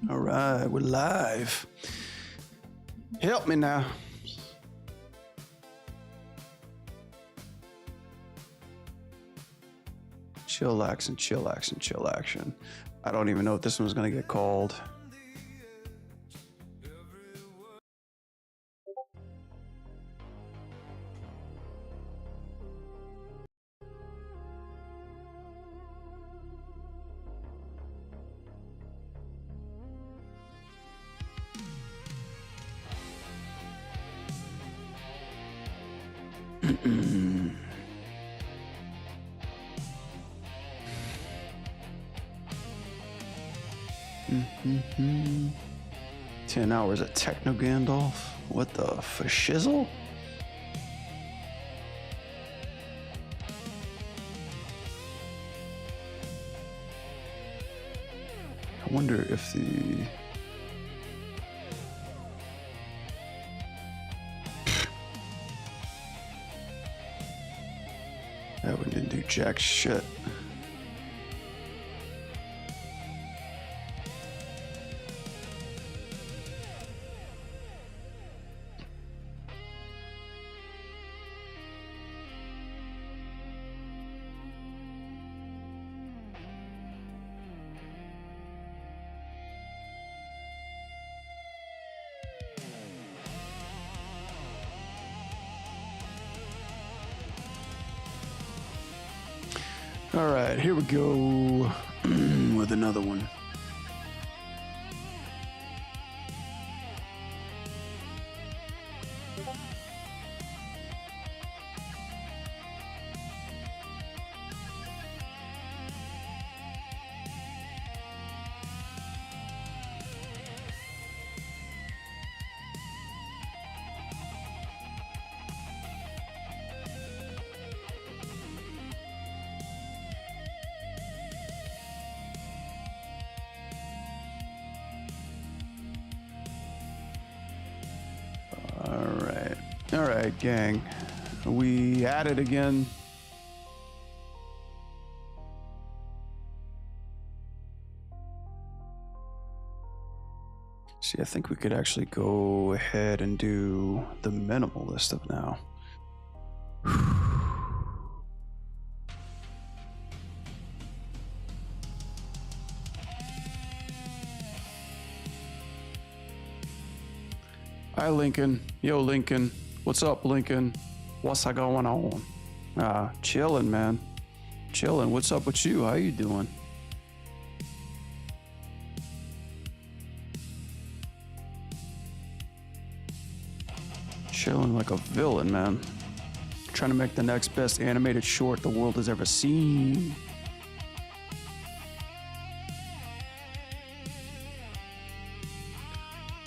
All right, we're live. Help me now. Chill action, chill action, chill action. I don't even know if this one's gonna get called. Mm-hmm. 10 hours of Techno Gandalf? What the fashizzle? I wonder if the... That one didn't do jack shit. All right, here we go with another one. All right, gang. We at it again. See, I think we could actually go ahead and do the minimalist stuff now. Hi, Lincoln. Yo, Lincoln. What's up, Lincoln? What's going on? Chilling, man. Chilling. What's up with you? How you doing? Chilling like a villain, man. Trying to make the next best animated short the world has ever seen.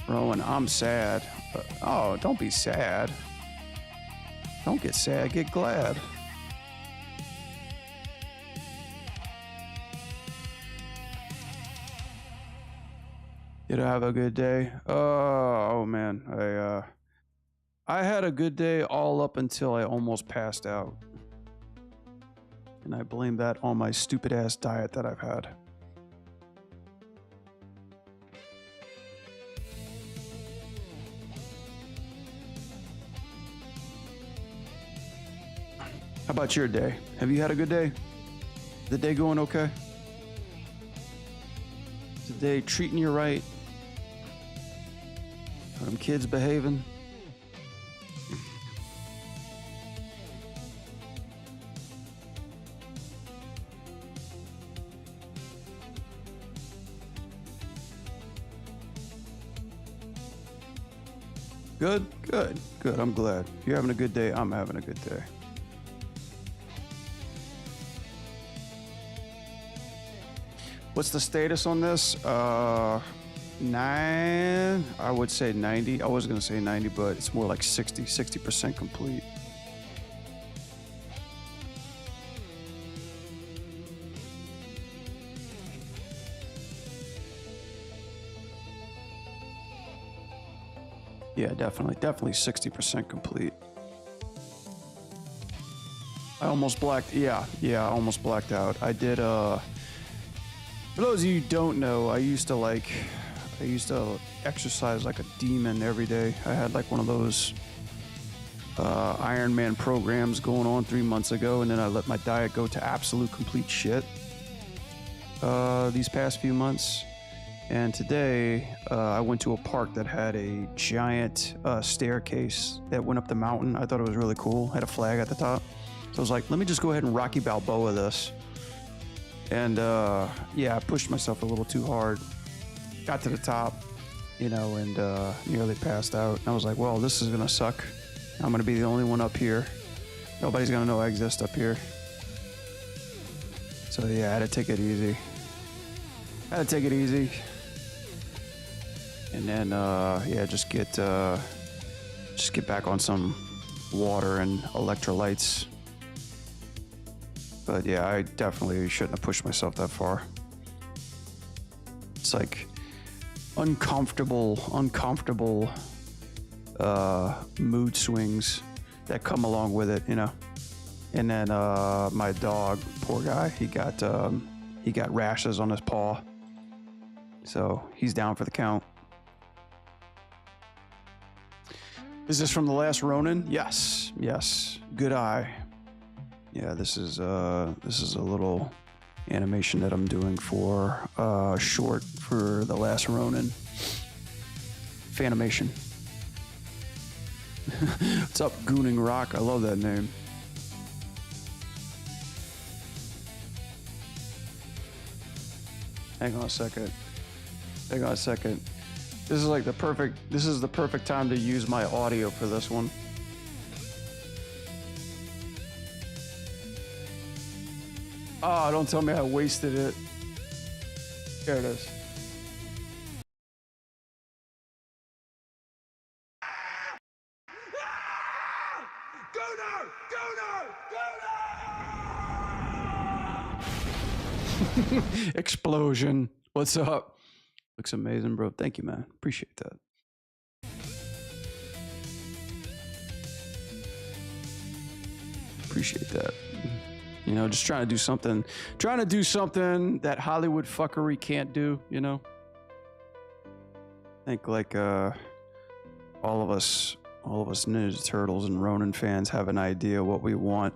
Rowan, I'm sad. Oh, don't be sad. Don't get sad, get glad. Did I have a good day? Oh man, I had a good day all up until I almost passed out. And I blame that on my stupid ass diet that I've had. How about your day? Have you had a good day? Is the day going okay? Is the day treating you right? Are them kids behaving? Good, good, good. I'm glad. If you're having a good day, I'm having a good day. What's the status on this? 9, I would say 90. I was gonna say 90, but it's more like 60% complete. Yeah, definitely 60% complete. I almost blacked, yeah, I almost blacked out. I did, For those of you who don't know, I used to exercise like a demon every day. I had like one of those Ironman programs going on 3 months ago, and then I let my diet go to absolute complete shit these past few months. And today I went to a park that had a giant staircase that went up the mountain. I thought it was really cool. Had a flag at the top. So I was like, let me just go ahead and Rocky Balboa this. And yeah, I pushed myself a little too hard. Got to the top, you know, and nearly passed out. And I was like, well, this is gonna suck. I'm gonna be the only one up here. Nobody's gonna know I exist up here. So yeah, I had to take it easy. And then yeah, just get back on some water and electrolytes. But yeah, I definitely shouldn't have pushed myself that far. It's like uncomfortable mood swings that come along with it, you know. And then my dog, poor guy, he got rashes on his paw, so he's down for the count. Is this from The Last Ronin? Yes. Good eye. Yeah, this is a little animation that I'm doing for short for The Last Ronin. Fanimation. What's up, Gooning Rock? I love that name. Hang on a second. This is the perfect time to use my audio for this one. Oh, don't tell me I wasted it. There it is. Explosion. What's up? Looks amazing, bro. Thank you, man. Appreciate that. You know, just trying to do something that Hollywood fuckery can't do, you know? I think like all of us Ninja Turtles and Ronin fans have an idea what we want.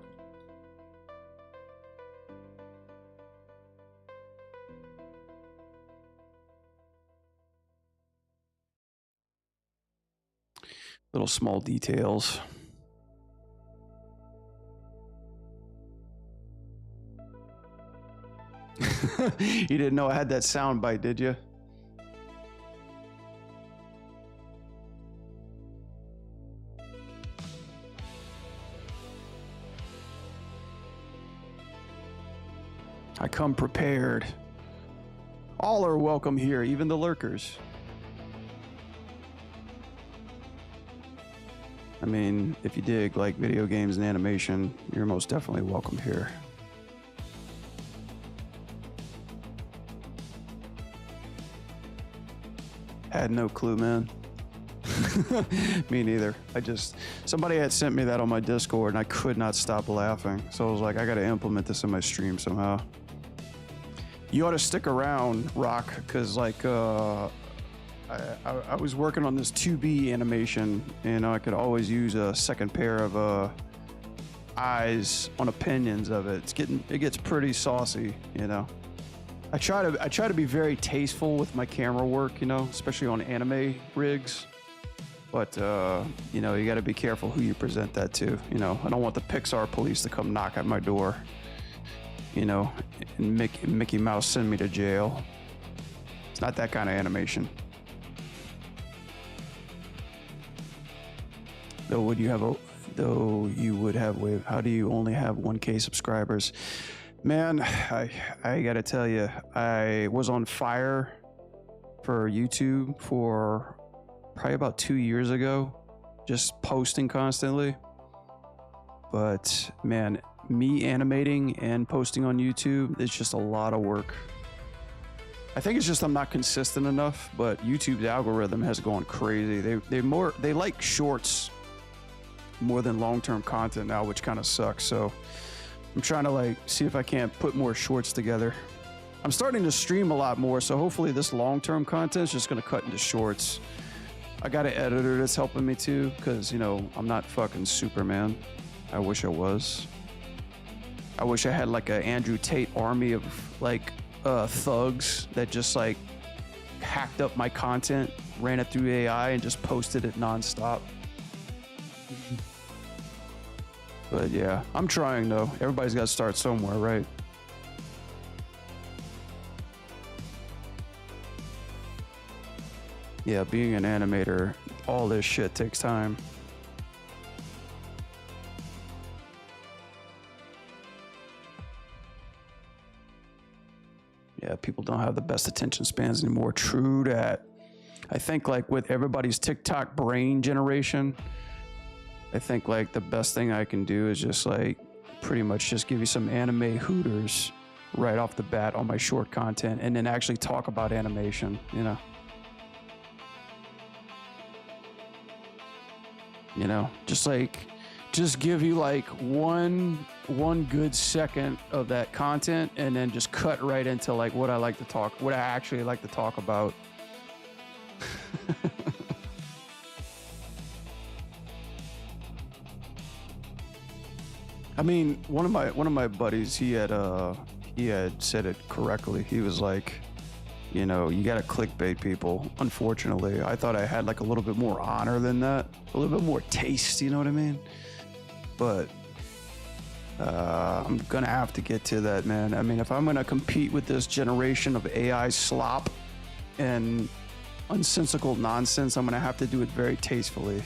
Little small details. You didn't know I had that sound bite, did you? I come prepared. All are welcome here, even the lurkers. I mean, if you dig like video games and animation, you're most definitely welcome here. Had no clue, man. Me neither. Somebody had sent me that on my Discord and I could not stop laughing. So I was like, I gotta implement this in my stream somehow. You ought to stick around, Rock, because like I was working on this 2B animation and I could always use a second pair of eyes on opinions of it. It gets pretty saucy, you know. I try to be very tasteful with my camera work, you know, especially on anime rigs. But you know, you got to be careful who you present that to. You know, I don't want the Pixar police to come knock at my door, you know, and Mickey Mouse send me to jail. It's not that kind of animation. How do you only have 1K subscribers? Man, I gotta tell you, I was on fire for YouTube for probably about 2 years ago, just posting constantly. But man, me animating and posting on YouTube, it's just a lot of work. I think it's just I'm not consistent enough, but YouTube's algorithm has gone crazy. They like shorts more than long-term content now, which kind of sucks. So I'm trying to like see if I can't put more shorts together. I'm starting to stream a lot more, so hopefully this long-term content is just gonna cut into shorts. I got an editor that's helping me too, because, you know, I'm not fucking Superman. I wish I was. I wish I had like a Andrew Tate army of like thugs that just like hacked up my content, ran it through AI, and just posted it nonstop. But yeah, I'm trying though. Everybody's got to start somewhere, right? Yeah, being an animator, all this shit takes time. Yeah, people don't have the best attention spans anymore. True that. I think like with everybody's TikTok brain generation, I think like the best thing I can do is just like pretty much just give you some anime hooters right off the bat on my short content and then actually talk about animation, you know? You know, just give you like one good second of that content and then just cut right into like what I actually like to talk about. I mean, one of my buddies, he had said it correctly. He was like, you know, you gotta clickbait people. Unfortunately, I thought I had like a little bit more honor than that, a little bit more taste, you know what I mean? But I'm gonna have to get to that, man. I mean, if I'm gonna compete with this generation of AI slop and unsensical nonsense, I'm gonna have to do it very tastefully.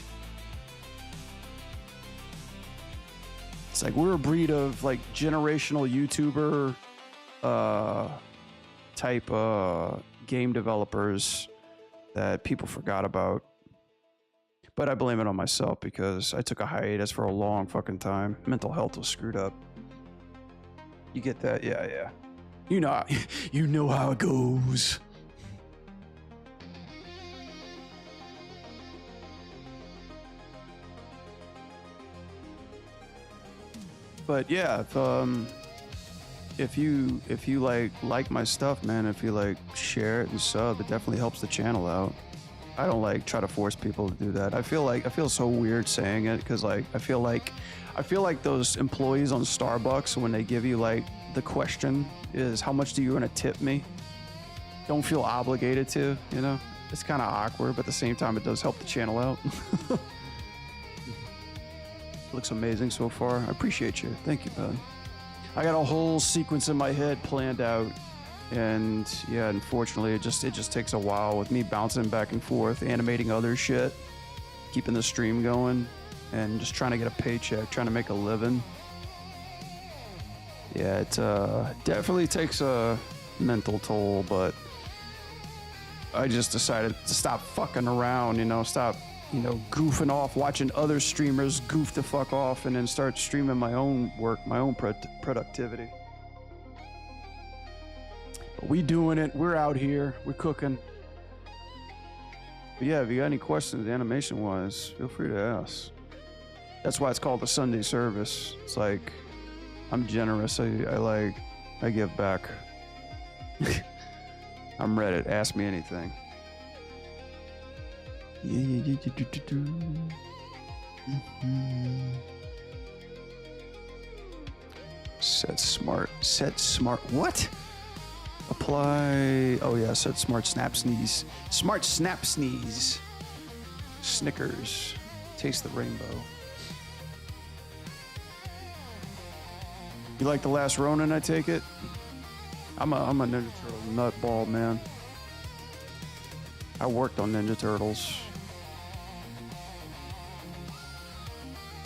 It's like we're a breed of like generational YouTuber type game developers that people forgot about. But I blame it on myself because I took a hiatus for a long fucking time. Mental health was screwed up. You get that? Yeah. You know how it goes. But yeah, if you like my stuff, man, if you like share it and sub, it definitely helps the channel out. I don't like try to force people to do that. I feel so weird saying it because like I feel like those employees on Starbucks when they give you like the question is how much do you want to tip me? Don't feel obligated to, you know? It's kind of awkward, but at the same time it does help the channel out. Looks amazing so far. I appreciate you. Thank you, bud. I got a whole sequence in my head planned out, and yeah, unfortunately, it just takes a while with me bouncing back and forth, animating other shit, keeping the stream going, and just trying to get a paycheck, trying to make a living. Yeah, it definitely takes a mental toll, but I just decided to stop fucking around, you know, stop, you know, goofing off, watching other streamers goof the fuck off, and then start streaming my own work, my own productivity. But we doing it. We're out here. We're cooking. But yeah, if you got any questions animation-wise, feel free to ask. That's why it's called the Sunday service. It's like, I'm generous. I give back. I'm Reddit. Ask me anything. Set smart. What? Apply. Oh yeah, set smart snap sneeze. Smart snap sneeze. Snickers. Taste the rainbow. You like The Last Ronin, I take it? I'm a Ninja Turtle nutball, man. I worked on Ninja Turtles.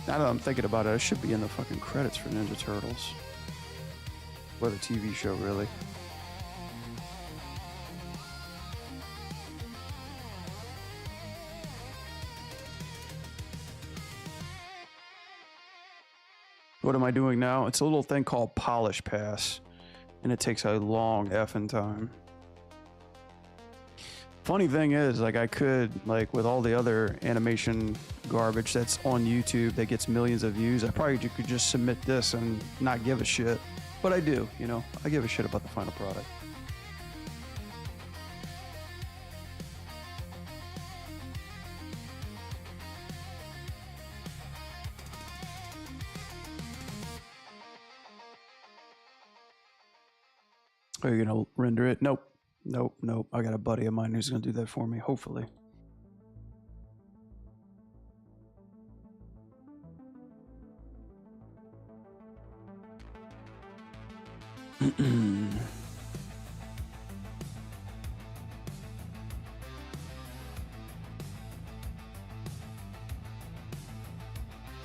Now that I'm thinking about it, I should be in the fucking credits for Ninja Turtles. What a TV show, really. What am I doing now? It's a little thing called Polish Pass, and it takes a long effing time. Funny thing is, like, I could, like, with all the other animation garbage that's on YouTube that gets millions of views, I probably could just submit this and not give a shit. But I do, you know, I give a shit about the final product. Are you gonna render it? Nope. Nope, nope. I got a buddy of mine who's gonna do that for me, hopefully.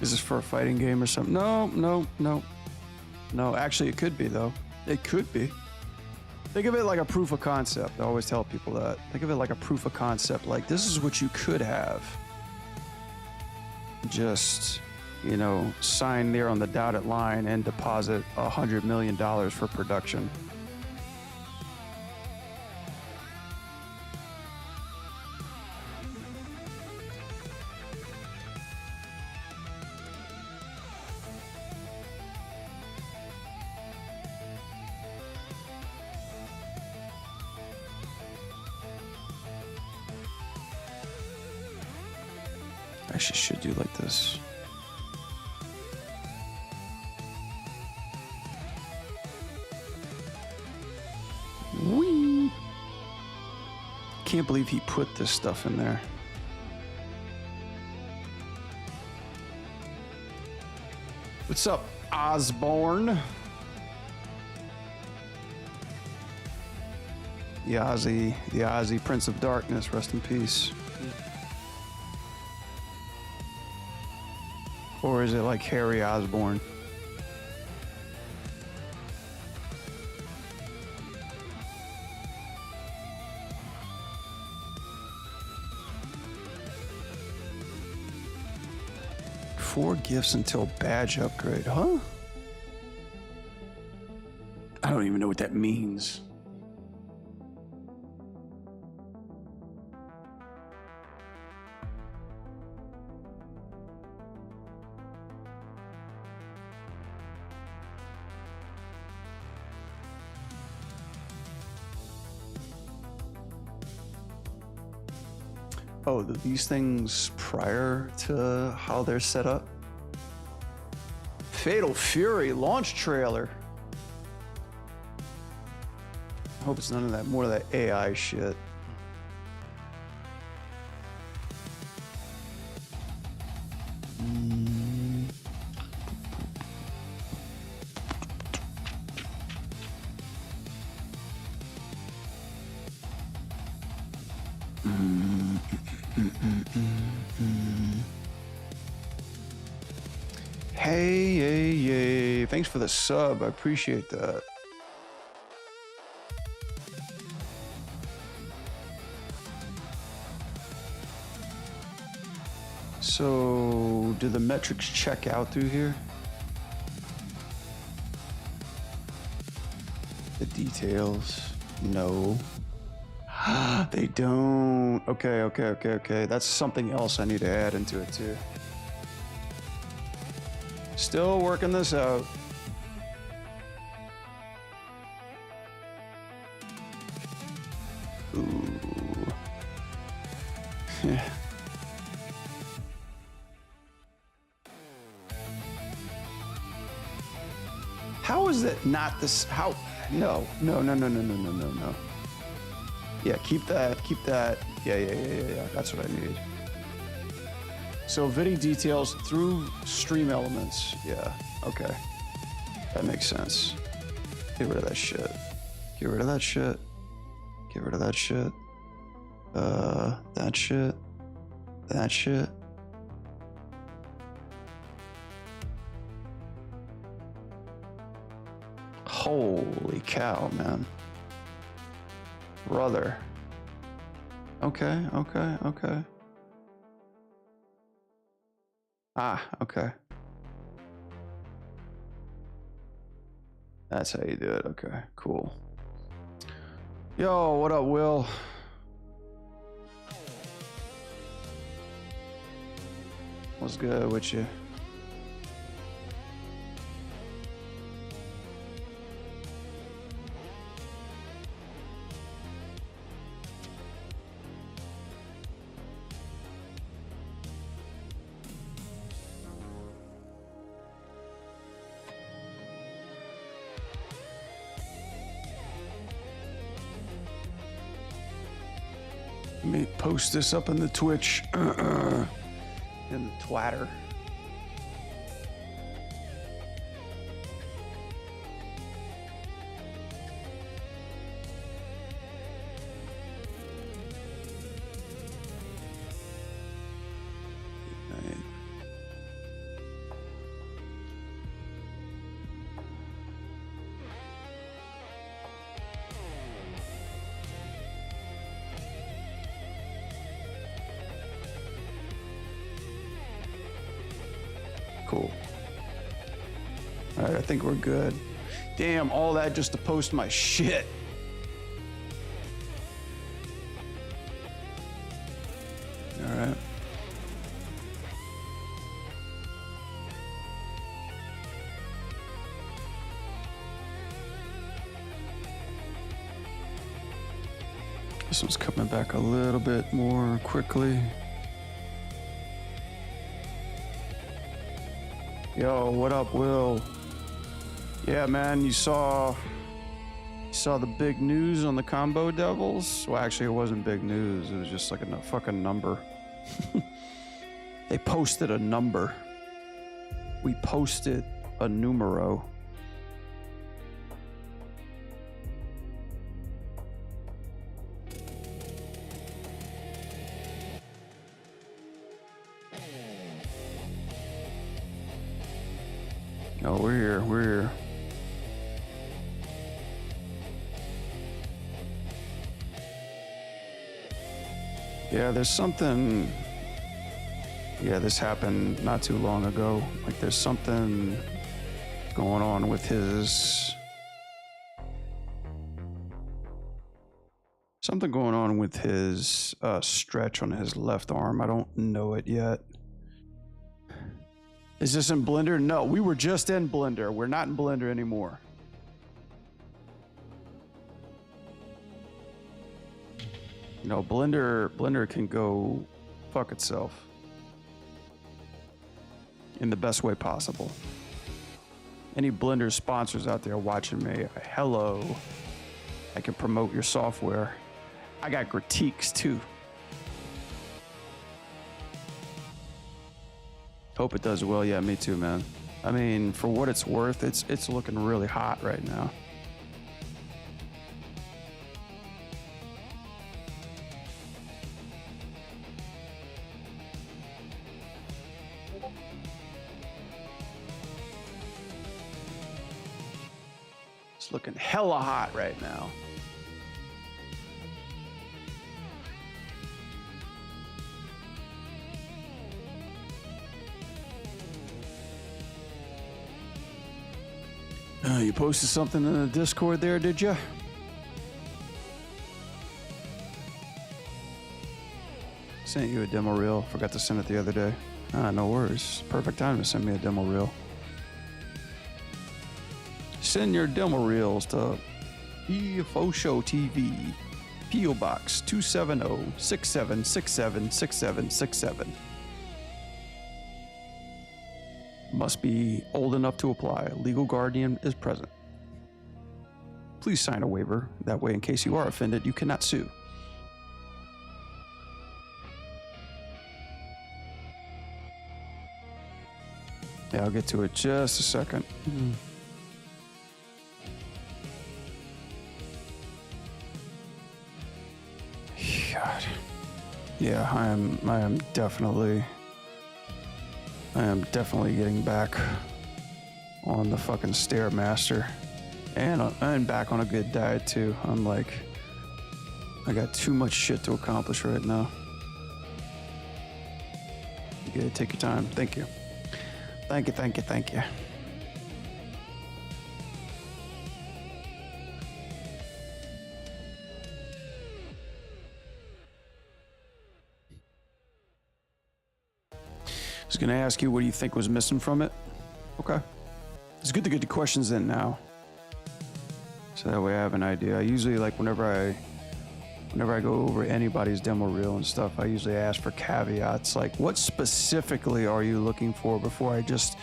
Is this for a fighting game or something? No, no, no. No, actually it could be though. It could be. Think of it like a proof of concept. I always tell people that. Think of it like a proof of concept. Like, this is what you could have. Just, you know, sign there on the dotted line and deposit $100 million for production. Actually should do like this. Whee! Can't believe he put this stuff in there. What's up, Osborne? The Ozzy Prince of Darkness, rest in peace. Or is it like Harry Osborn? Four gifts until badge upgrade, huh? I don't even know what that means. Oh, these things prior to how they're set up? Fatal Fury launch trailer. I hope it's none of that, more of that AI shit. Hey, thanks for the sub. I appreciate that. So, do the metrics check out through here? The details, no. They don't. Okay. That's something else I need to add into it too. Still working this out. Ooh. Yeah. How is it not this? How? No. Yeah, keep that. Yeah. That's what I need. So VIDI details through stream elements. Yeah, okay. That makes sense. Get rid of that shit. Get rid of that shit. Get rid of that shit. That shit. That shit. Holy cow, man. Brother. Okay. Ah, okay. That's how you do it. Okay, cool. Yo, what up, Will? What's good with you? Let me post this up in the Twitch. In the Twitter. Cool. All right, I think we're good. Damn, all that just to post my shit. All right. This one's coming back a little bit more quickly. Yo, what up, Will? Yeah, man, you saw the big news on the Combo Devils? Well, actually, it wasn't big news. It was just like a fucking number. They posted a number. We posted a numero. Oh, we're here. Yeah, there's something. Yeah, this happened not too long ago. Like, there's something going on with his. Something going on with his stretch on his left arm. I don't know it yet. Is this in Blender? No, we were just in Blender. We're not in Blender anymore. No, Blender can go fuck itself. In the best way possible. Any Blender sponsors out there watching me, hello. I can promote your software. I got critiques too. Hope it does well. Yeah, me too, man. I mean, for what it's worth, it's looking really hot right now. It's looking hella hot right now. You posted something in the Discord there, did you? Sent you a demo reel. Forgot to send it the other day. No worries. Perfect time to send me a demo reel. Send your demo reels to EFO Show TV, P.O. Box 270-6767-6767. Must be old enough to apply. Legal guardian is present. Please sign a waiver. That way, in case you are offended, you cannot sue. Yeah, I'll get to it just a second. God. Yeah, I am definitely getting back on the fucking Stairmaster, and back on a good diet too. I'm like, I got too much shit to accomplish right now. You gotta take your time. Thank you. Thank you. I was gonna ask you, what do you think was missing from it? Okay. It's good to get the questions in now, so that way I have an idea. I usually, like, whenever I go over anybody's demo reel and stuff, I usually ask for caveats, like, what specifically are you looking for before I just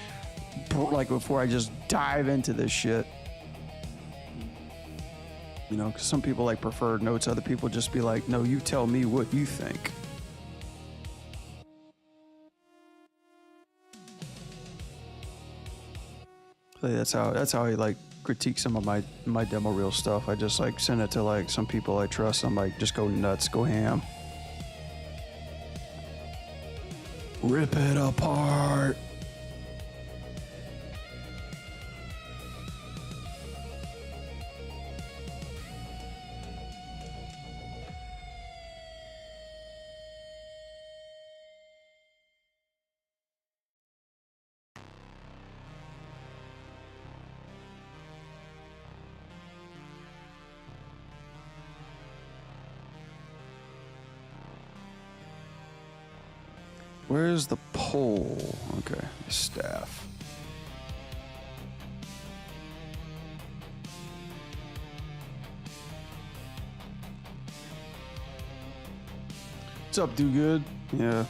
dive into this shit. You know, because some people like prefer notes. Other people just be like, no, you tell me what you think. So that's how I like critique some of my demo reel stuff. I just like send it to like some people I trust. I'm like, just go nuts, go ham. Rip it apart. Where's the pole? Okay, the staff. What's up, do good? Yeah.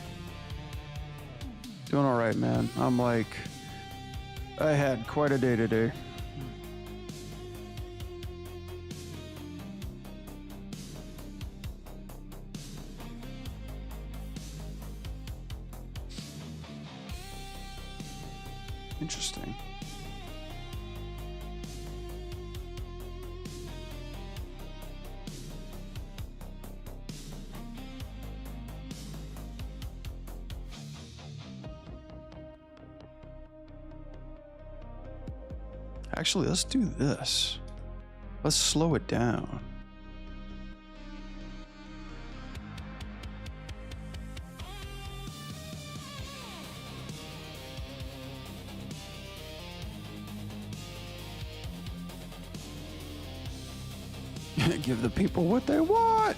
Doing all right, man. I'm like, I had quite a day today. Interesting. Actually, let's do this. Let's slow it down. Give the people what they want.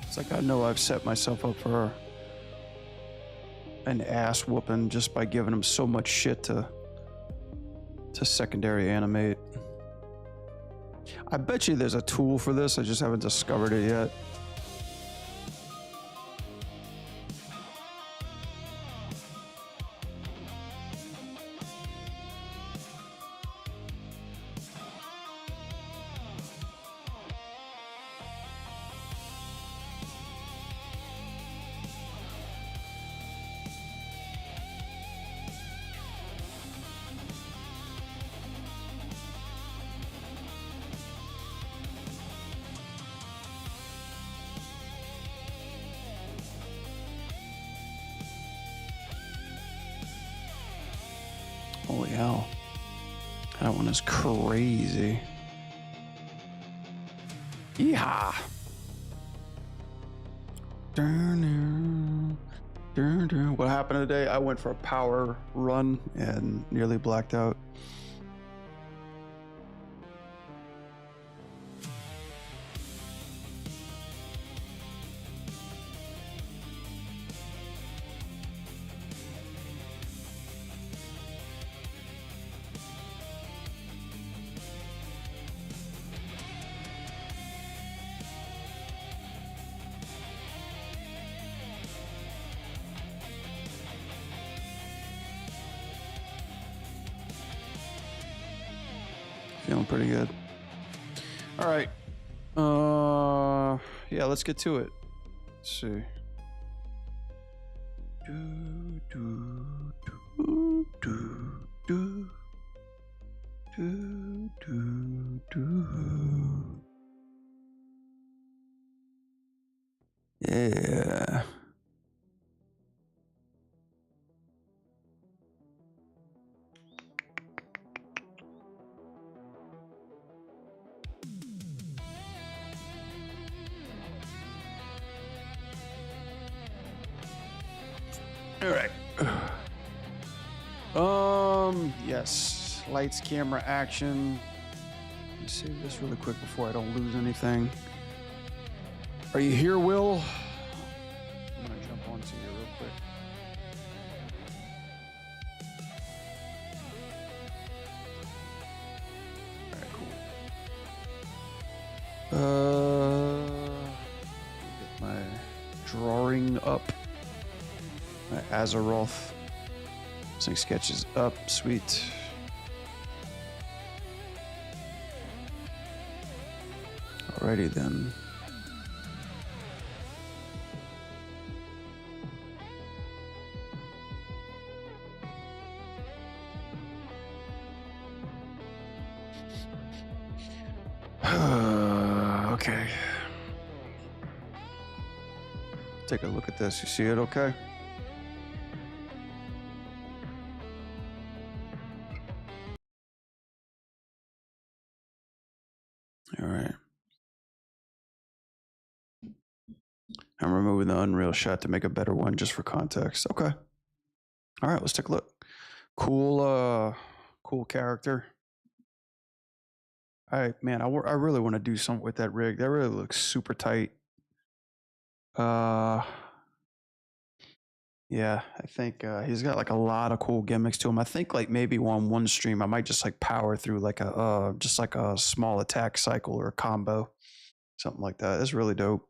It's like I know I've set myself up for an ass whooping just by giving them so much shit to secondary animate. I bet you there's a tool for this. I just haven't discovered it yet. Holy hell. That one is crazy. Yeehaw. What happened today? I went for a power run and nearly blacked out. Feeling pretty good. All right. Yeah, let's get to it. Let's see. Do, do, do, do, do. Do, do, do. Yeah. All right. Yes. Lights, camera, action. Let me save this really quick before I don't lose anything. Are you here, Will? I'm gonna jump onto you real quick. Get my drawing up. My Azeroth. Sync sketches up. Sweet. Alrighty then. Okay. Take a look at this. You see it okay? All right. I'm removing the Unreal shot to make a better one just for context. Okay. All right, let's take a look. Cool, cool character. All right, man, I really want to do something with that rig. That really looks super tight. Yeah, I think he's got like a lot of cool gimmicks to him. I think like maybe on one stream I might just like power through like a just like a small attack cycle or a combo, something like that. It's really dope.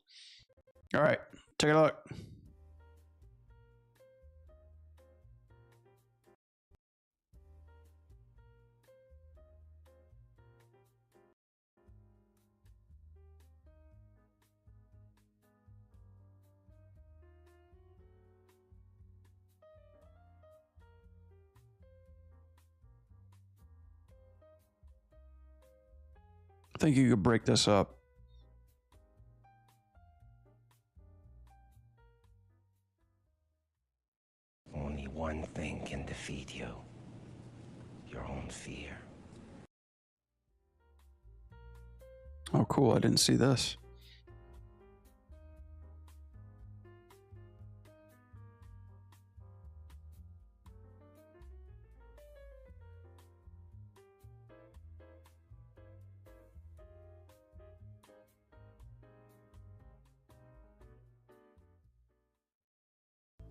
All right, take a look. I think you could break this up. Only one thing can defeat you. Your own fear. Oh, cool. I didn't see this.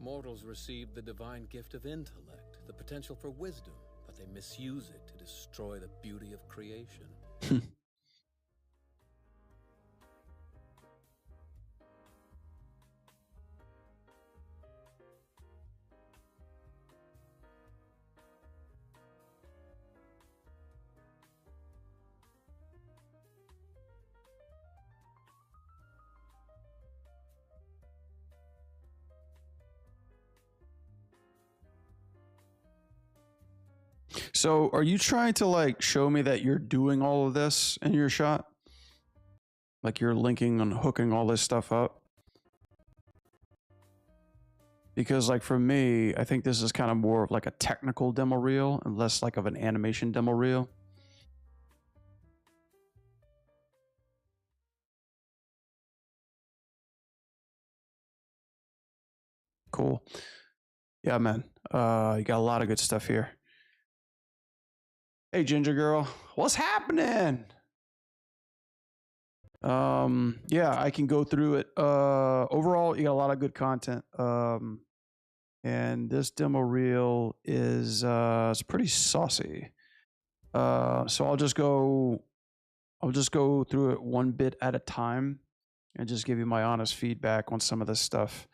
Mortals receive the divine gift of intellect, the potential for wisdom, but they misuse it to destroy the beauty of creation. So are you trying to like show me that you're doing all of this in your shot? Like you're linking and hooking all this stuff up? Because like for me, I think this is kind of more of like a technical demo reel and less like of an animation demo reel. Cool. Yeah, man. You got a lot of good stuff here. Hey, Ginger Girl, what's happening? Yeah, I can go through it. Overall, you got a lot of good content. And this demo reel is it's pretty saucy. So I'll just go through it one bit at a time and just give you my honest feedback on some of this stuff.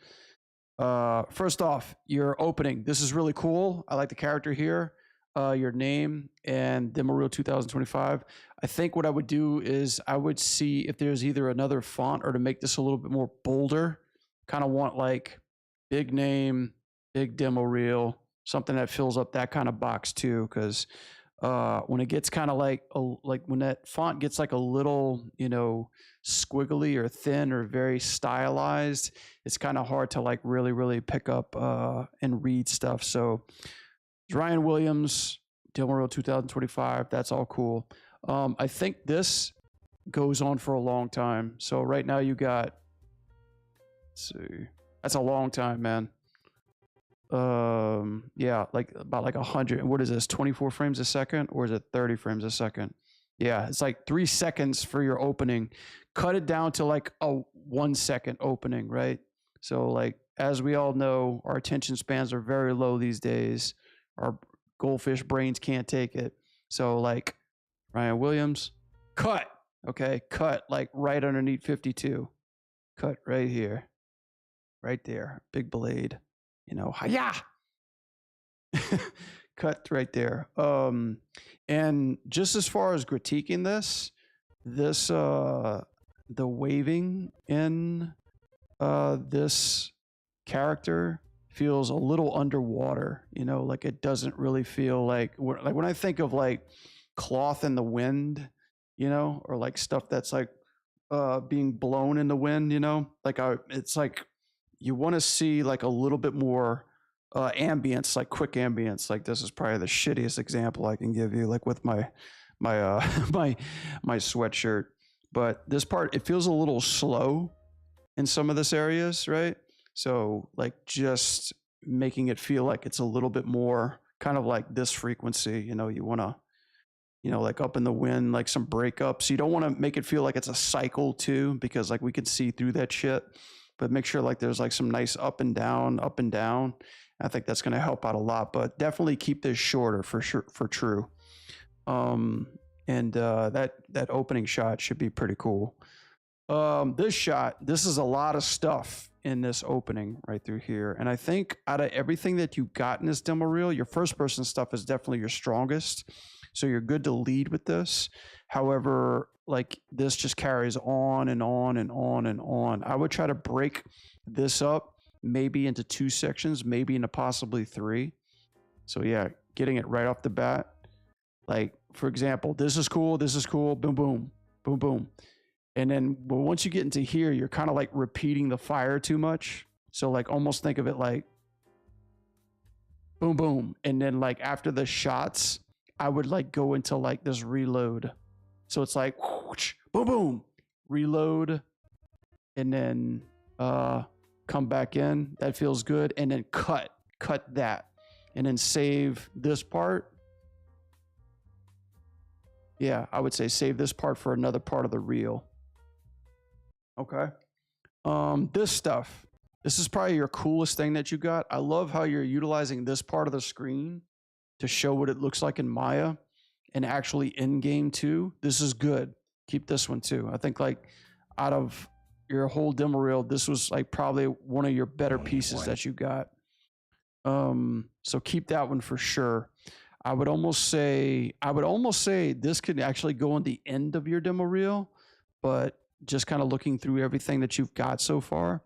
First off, your opening. This is really cool. I like the character here. Your name and demo reel 2025. I think what I would do is I would see if there's either another font or to make this a little bit more bolder. Kind of want like big name, big demo reel, something that fills up that kind of box too. Because when it gets kind of like when that font gets like a little, you know, squiggly or thin or very stylized, it's kind of hard to like really pick up and read stuff. So Ryan Williams, demo reel 2025. That's all cool. I think this goes on for a long time. So right now you got, let's see, that's a long time, man. Yeah, like about like 100. What is this? 24 frames a second, or is it 30 frames a second? Yeah, it's like 3 seconds for your opening. Cut it down to like a 1 second opening, right? So like, as we all know, our attention spans are very low these days. Our goldfish brains can't take it. So like Ryan Williams, cut. Okay, cut like right underneath 52. Cut right here, right there. Big blade, you know, hiya! Cut right there. And just as far as critiquing this the waving in this character feels a little underwater, you know, like it doesn't really feel like when I think of like cloth in the wind, you know, or like stuff that's like being blown in the wind, you know, like it's like you want to see like a little bit more ambience, like quick ambience. Like this is probably the shittiest example I can give you, like with my my sweatshirt. But this part, it feels a little slow in some of this areas, right? So like just making it feel like it's a little bit more kind of like this frequency, you know, you want to, you know, like up in the wind, like some breakups. You don't want to make it feel like it's a cycle too, because like we could see through that shit, but make sure like there's like some nice up and down, up and down. I think that's going to help out a lot, but definitely keep this shorter for sure, for true. That opening shot should be pretty cool. This shot, this is a lot of stuff in this opening right through here. And I think out of everything that you got in this demo reel, your first person stuff is definitely your strongest. So you're good to lead with this. However, like this just carries on and on and on and on. I would try to break this up maybe into 2 sections, maybe into possibly 3. So yeah, getting it right off the bat. Like, for example, this is cool, boom, boom, boom, boom. And then once you get into here, you're kind of like repeating the fire too much. So like almost think of it like boom, boom. And then like after the shots, I would like go into like this reload. So it's like whoosh, boom, boom, reload, and then come back in. That feels good. And then cut that. And then save this part. Yeah, I would say save this part for another part of the reel. Okay. This stuff. This is probably your coolest thing that you got. I love how you're utilizing this part of the screen to show what it looks like in Maya and actually in game too. This is good. Keep this one too. I think like out of your whole demo reel, this was like probably one of your better pieces that you got. So keep that one for sure. I would almost say this could actually go on the end of your demo reel, but just kind of looking through everything that you've got so far.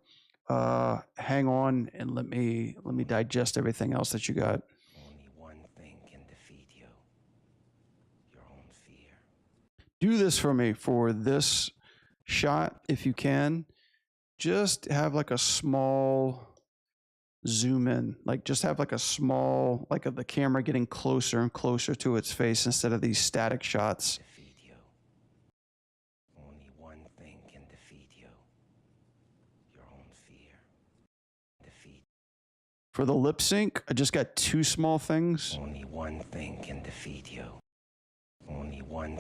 Hang on and let me digest everything else that you got. Only one thing can defeat you. Your own fear. Do this for me for this shot if you can. Just have like a small zoom in, like just have like a small, like of the camera getting closer and closer to its face instead of these static shots. Defeat you. Only one thing can defeat you. Your own fear. Defeat. For the lip sync, I just got 2 small things. Only one thing can defeat you. Only one.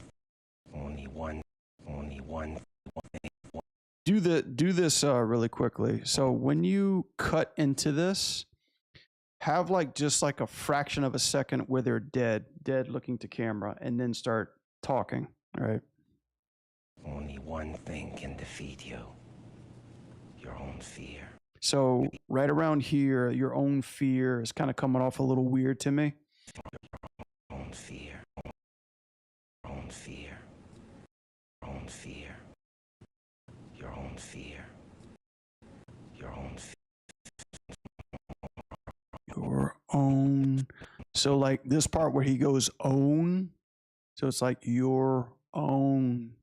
Do this really quickly. So when you cut into this, have like just like a fraction of a second where they're dead looking to camera, and then start talking. All right. Only one thing can defeat you. Your own fear. So right around here, your own fear is kind of coming off a little weird to me. Your own fear. Your own fear. Your own fear. Your own fear. Your own fear. Your own. So like this part where he goes own. So it's like your own.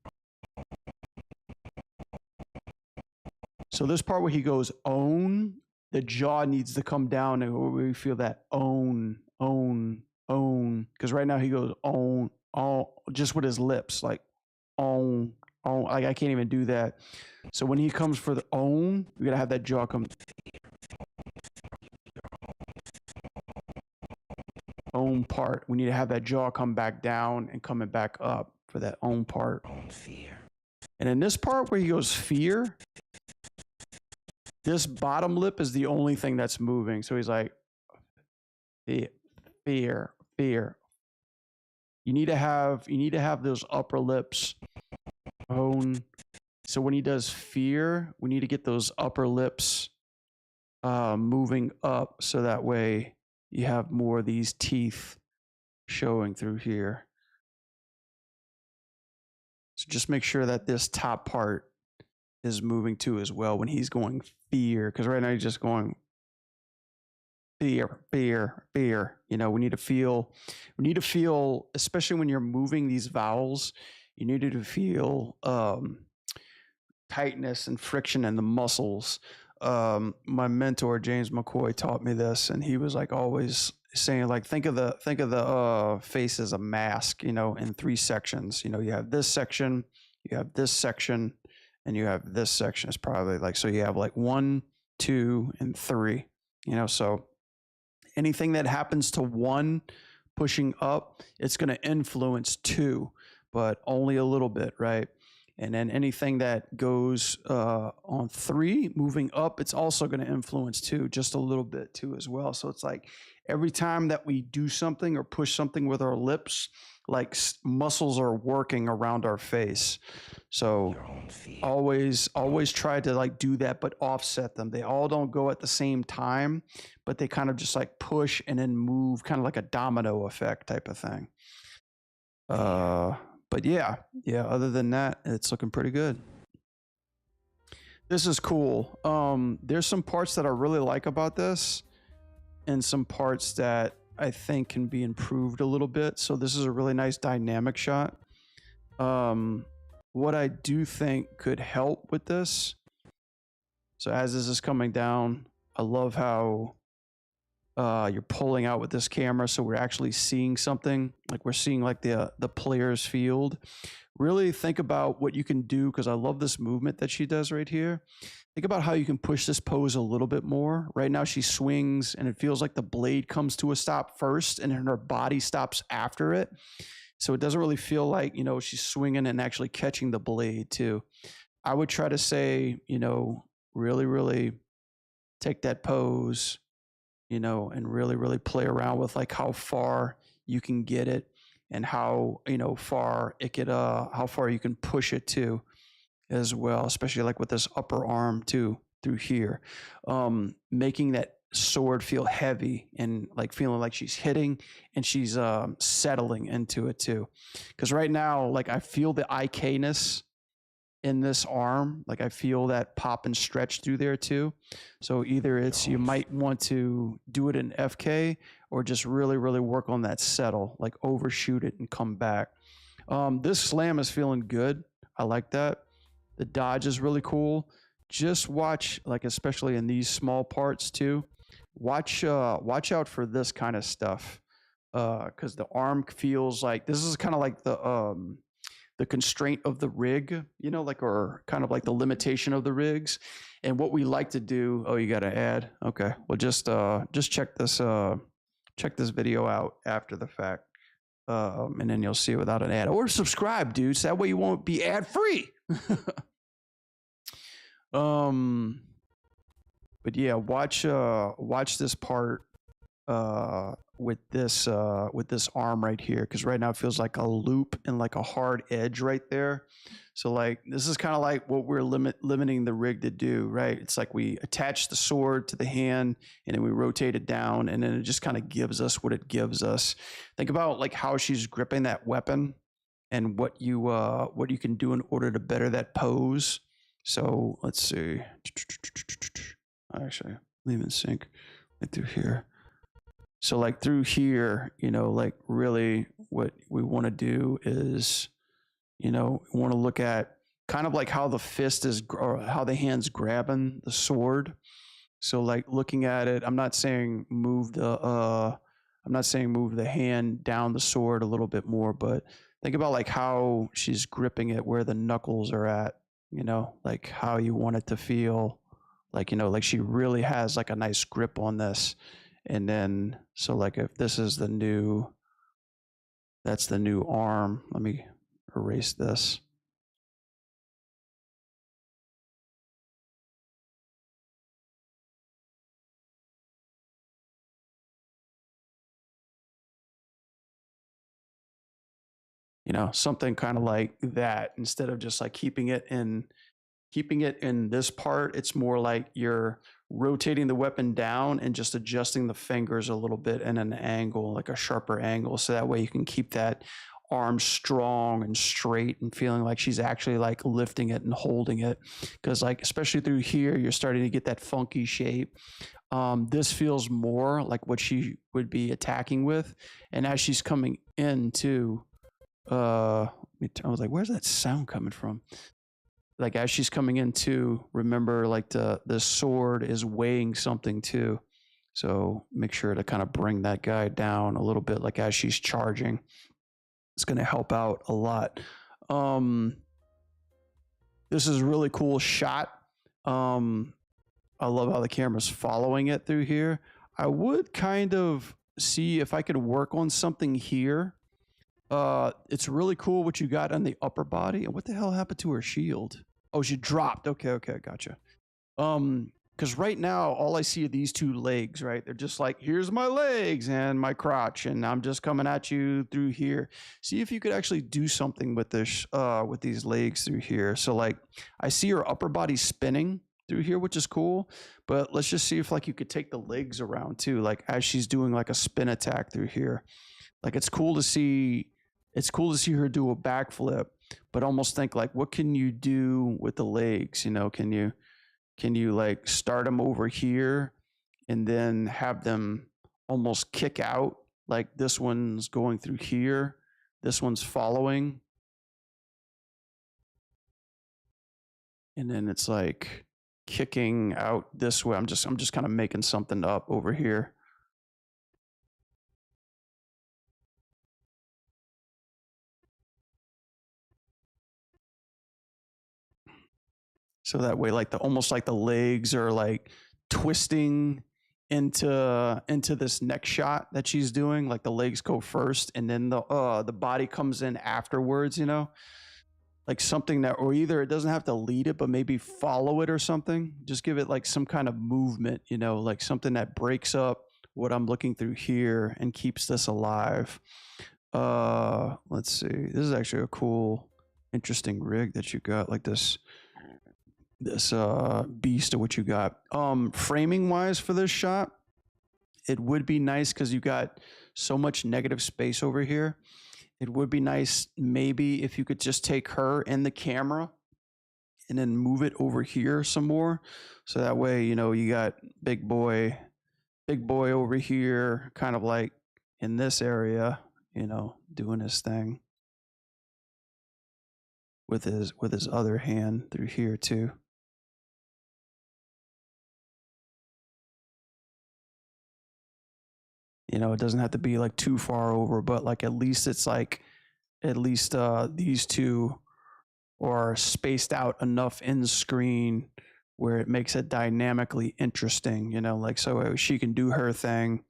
So this part where he goes own, the jaw needs to come down and we feel that own. Because right now he goes own, just with his lips, like own. Like I can't even do that. So when he comes for the own, we gotta have that jaw come. Own part. We need to have that jaw come back down and coming back up for that own part. Own fear. And in this part where he goes fear, this bottom lip is the only thing that's moving. So he's like, fear. You need to have those upper lips tone. So when he does fear, we need to get those upper lips moving up so that way you have more of these teeth showing through here. So just make sure that this top part is moving too as well when he's going fear, because right now he's just going fear, fear, fear. You know, we need to feel, especially when you're moving these vowels, you need to feel tightness and friction in the muscles. My mentor James McCoy taught me this, and he was like always saying, like, think of the face as a mask, you know, in 3 sections. You know, you have this section, you have this section, and you have this section. It's probably like, so you have like 1, 2, and 3. You know, so anything that happens to 1 pushing up, it's going to influence 2, but only a little bit, right? And then anything that goes on 3 moving up, it's also going to influence 2, just a little bit too as well. So it's like every time that we do something or push something with our lips, like muscles are working around our face. So always try to like do that, but offset them. They all don't go at the same time, but they kind of just like push and then move, kind of like a domino effect type of thing. But yeah, other than that, it's looking pretty good. This is cool. There's some parts that I really like about this and some parts that I think can be improved a little bit. So this is a really nice dynamic shot. What I do think could help with this, so as this is coming down, I love how you're pulling out with this camera, so we're actually seeing something, like we're seeing like the player's field. Really think about what you can do, because I love this movement that she does right here. Think about how you can push this pose a little bit more. Right now she swings and it feels like the blade comes to a stop first and then her body stops after it. So it doesn't really feel like, you know, she's swinging and actually catching the blade too. I would try to say, you know, really take that pose, you know, and really play around with like how far you can get it and how, you know, far it could, how far you can push it to as well, especially like with this upper arm too, through here. Making that sword feel heavy and like feeling like she's hitting and she's settling into it too. Because right now, like I feel the IK-ness in this arm, like I feel that pop and stretch through there too. So either it's, you might want to do it in FK or just really work on that settle, like overshoot it and come back. This slam is feeling good. I like that. The dodge is really cool. Just watch, like especially in these small parts too, watch out for this kind of stuff, because the arm feels like this is kind of like the constraint of the rig, you know, like, or kind of like the limitation of the rigs. And what we like to do, oh, you got to add, okay, well just check this video out after the fact, and then you'll see it without an ad, or subscribe, dudes, that way you won't be ad free. But yeah, watch this part with this arm right here, because right now it feels like a loop and like a hard edge right there. So like this is kind of like what we're limiting the rig to do, right? It's like we attach the sword to the hand and then we rotate it down, and then it just kind of gives us what it gives us. Think about like how she's gripping that weapon and what you can do in order to better that pose. So let's see. Actually, leave in sync right through here. So like through here, you know, like really what we want to do is, you know, we want to look at kind of like how the fist is, or how the hand's grabbing the sword. So like looking at it, I'm not saying move the hand down the sword a little bit more, but think about like how she's gripping it, where the knuckles are at, you know, like how you want it to feel, like, you know, like she really has like a nice grip on this. And then, so like if this is the new, that's the new arm. Let me erase this. you know, something kind of like that, instead of just like keeping it in this part. It's more like you're rotating the weapon down and just adjusting the fingers a little bit in an angle, like a sharper angle, so that way you can keep that arm strong and straight and feeling like she's actually like lifting it and holding it. Because like, especially through here, you're starting to get that funky shape. This feels more like what she would be attacking with. And as she's coming into, I was like, where's that sound coming from? Like as she's coming in too, remember like the sword is weighing something too. So make sure to kind of bring that guy down a little bit, like as she's charging. It's going to help out a lot. This is a really cool shot. I love how the camera's following it through here. I would kind of see if I could work on something here. It's really cool what you got on the upper body. And what the hell happened to her shield? Oh, she dropped. Okay, gotcha. Because right now, all I see are these two legs, right? They're just like, here's my legs and my crotch, and I'm just coming at you through here. See if you could actually do something with this, with these legs through here. So like, I see her upper body spinning through here, which is cool. But let's just see if like you could take the legs around too, like as she's doing like a spin attack through here. Like it's cool to see. It's cool to see her do a backflip, but almost think like, what can you do with the legs? You know, can you like start them over here and then have them almost kick out? Like this one's going through here, this one's following. And then it's like kicking out this way. I'm just kind of making something up over here. So that way, like almost like the legs are like twisting into this next shot that she's doing. Like the legs go first, and then the body comes in afterwards. You know, like something that, or either it doesn't have to lead it, but maybe follow it or something. Just give it like some kind of movement. You know, like something that breaks up what I'm looking through here and keeps this alive. Let's see. This is actually a cool, interesting rig that you got. Like this beast of what you got. Framing wise for this shot, it would be nice because you got so much negative space over here. It would be nice maybe if you could just take her and the camera and then move it over here some more. So that way, you know, you got big boy over here, kind of like in this area, you know, doing his thing with his other hand through here too. You know, it doesn't have to be like too far over, but like at least it's like, at least these two are spaced out enough in screen where it makes it dynamically interesting, you know, like so she can do her thing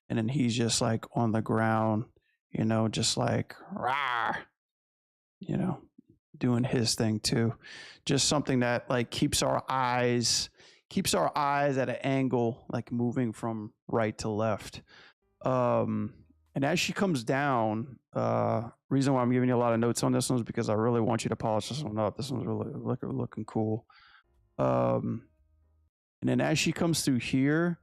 and then he's just like on the ground, you know, just like, rah, you know, doing his thing too. Just something that like keeps our eyes at an angle, like moving from right to left. And as she comes down, reason why I'm giving you a lot of notes on this one is because I really want you to polish this one up. This one's really looking cool. And then as she comes through here,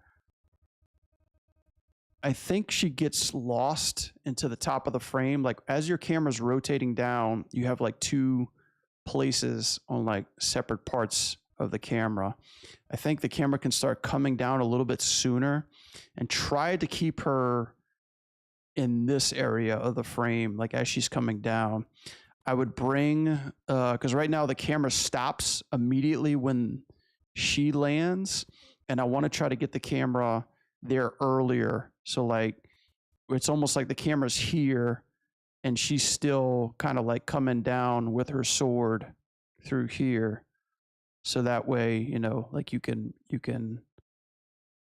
I think she gets lost into the top of the frame. Like as your camera's rotating down, you have like two places on like separate parts of the camera. I think the camera can start coming down a little bit sooner and try to keep her in this area of the frame, like as she's coming down. I would bring, because right now the camera stops immediately when she lands, and I want to try to get the camera there earlier. So like, it's almost like the camera's here and she's still kind of like coming down with her sword through here. So that way, you know, like you can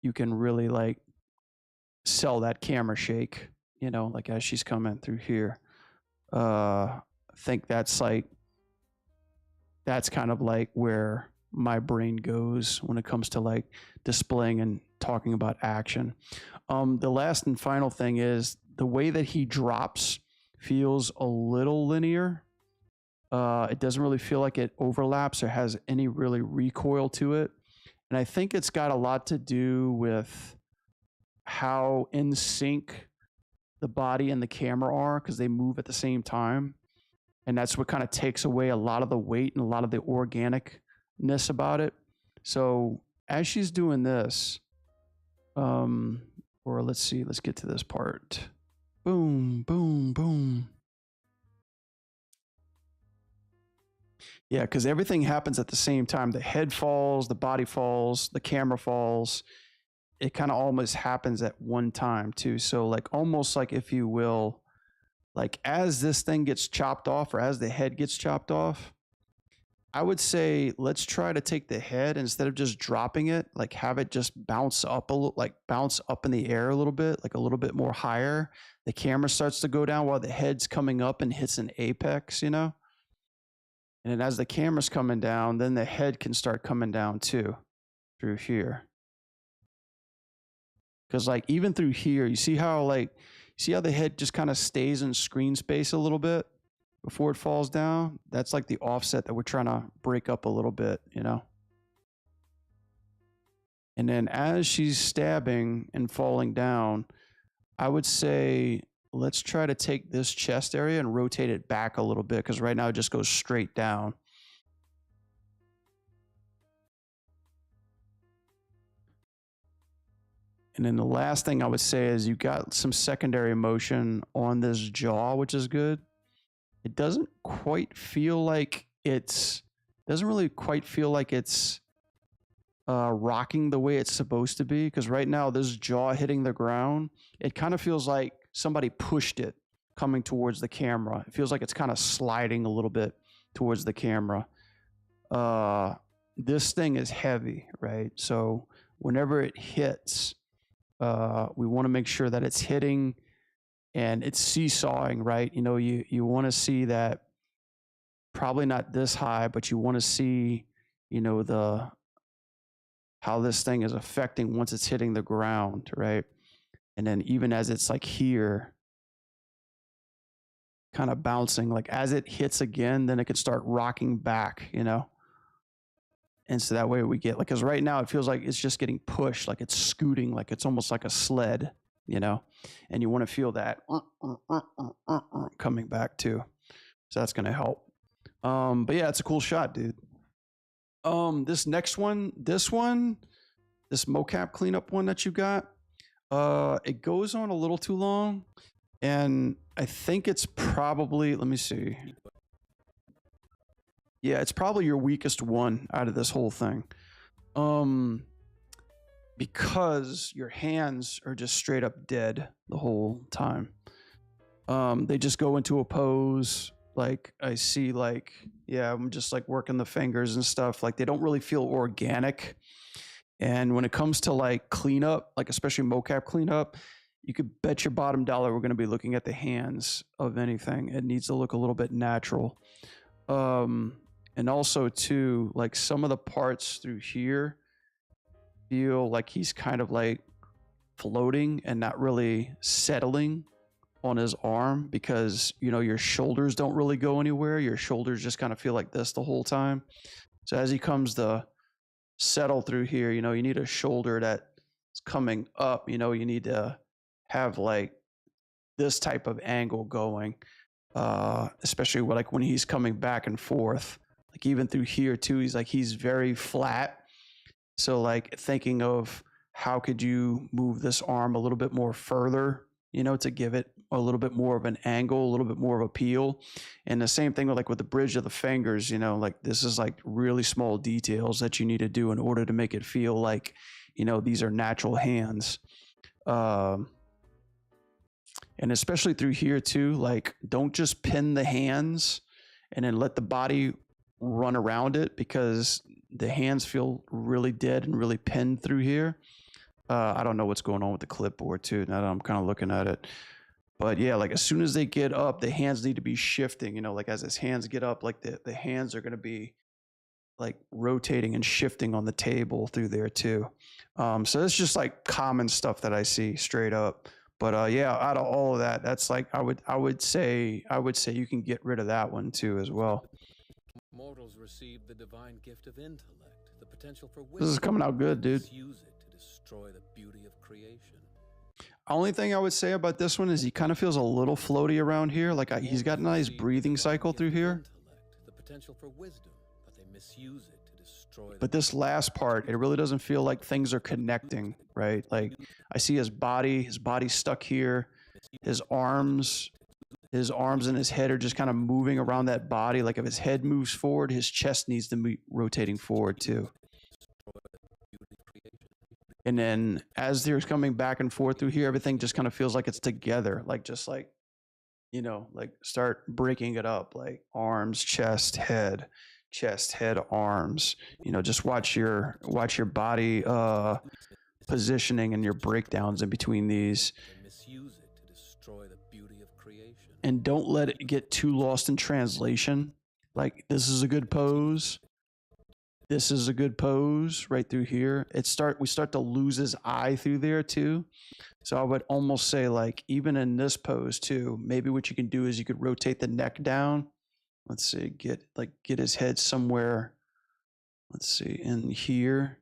really like sell that camera shake, you know, like as she's coming through here. I think that's kind of like where my brain goes when it comes to like displaying and talking about action. The last and final thing is the way that he drops feels a little linear. It doesn't really feel like it overlaps or has any really recoil to it. And I think it's got a lot to do with how in sync the body and the camera are, because they move at the same time. And that's what kind of takes away a lot of the weight and a lot of the organicness about it. So as she's doing this, or let's see, let's get to this part. Boom, boom, boom. Yeah, because everything happens at the same time. The head falls, the body falls, the camera falls. It kind of almost happens at one time too. So like almost like, if you will, like as this thing gets chopped off or as the head gets chopped off, I would say let's try to take the head, instead of just dropping it, like have it just bounce up a little, like bounce up in the air a little bit, like a little bit more higher. The camera starts to go down while the head's coming up and hits an apex, you know? And then as the camera's coming down, then the head can start coming down too through here. Because like even through here, you see how the head just kind of stays in screen space a little bit before it falls down? That's like the offset that we're trying to break up a little bit, you know? And then as she's stabbing and falling down, I would say let's try to take this chest area and rotate it back a little bit, because right now it just goes straight down. And then the last thing I would say is you got some secondary motion on this jaw, which is good. It doesn't quite feel like it's rocking the way it's supposed to be, because right now this jaw hitting the ground, it kind of feels like somebody pushed it coming towards the camera. It feels like it's kind of sliding a little bit towards the camera. This thing is heavy, right? So whenever it hits, we want to make sure that it's hitting and it's seesawing, right? You know, you want to see that, probably not this high, but you want to see, you know, how this thing is affecting once it's hitting the ground, right? And then even as it's like here, kind of bouncing, like as it hits again, then it could start rocking back, you know? And so that way we get, like, because right now it feels like it's just getting pushed, like it's scooting, like it's almost like a sled, you know? And you want to feel that coming back too. So that's going to help. But yeah, it's a cool shot, dude. This next one, this mocap cleanup one that you got, it goes on a little too long, and I think it's probably, let me see. Yeah, it's probably your weakest one out of this whole thing. Because your hands are just straight up dead the whole time. They just go into a pose. Like I see, like, yeah, I'm just like working the fingers and stuff. Like they don't really feel organic. And when it comes to like cleanup, like especially mocap cleanup, you could bet your bottom dollar we're going to be looking at the hands of anything. It needs to look a little bit natural. And also too, like some of the parts through here feel like he's kind of like floating and not really settling on his arm, because, you know, your shoulders don't really go anywhere. Your shoulders just kind of feel like this the whole time. So as he comes to settle through here, you know, you need a shoulder that's coming up, you know, you need to have like this type of angle going, especially like when he's coming back and forth, like even through here too, he's very flat. So like thinking of how could you move this arm a little bit more further, you know, to give it a little bit more of an angle, a little bit more of appeal. And the same thing with like with the bridge of the fingers, you know, like this is like really small details that you need to do in order to make it feel like, you know, these are natural hands. And especially through here too, like don't just pin the hands and then let the body run around it, because the hands feel really dead and really pinned through here. I don't know what's going on with the clipboard too, now that I'm kind of looking at it. But yeah, like as soon as they get up, the hands need to be shifting, you know, like as his hands get up, like the hands are going to be like rotating and shifting on the table through there too. So it's just like common stuff that I see straight up. But yeah, out of all of that, that's like I would say you can get rid of that one too as well. Mortals receive the divine gift of intellect, the potential for wisdom. This is coming out good, dude. Use it to destroy the beauty of creation. Only thing I would say about this one is he kind of feels a little floaty around here. Like he's got a nice breathing cycle through here. The potential for wisdom, but they misuse it to destroy. But this last part, it really doesn't feel like things are connecting, right? Like I see his body stuck here, his arms and his head are just kind of moving around that body. Like if his head moves forward, his chest needs to be rotating forward too. And then as they're coming back and forth through here, everything just kind of feels like it's together. Like just like, you know, like start breaking it up, like arms, chest, head, arms. You know, just watch your body positioning and your breakdowns in between these. Misuse it to destroy the beauty of creation. And don't let it get too lost in translation. Like this is a good pose. This is a good pose right through here. We start to lose his eye through there too. So I would almost say like even in this pose too, maybe what you can do is you could rotate the neck down. Let's see, get his head somewhere. Let's see, in here.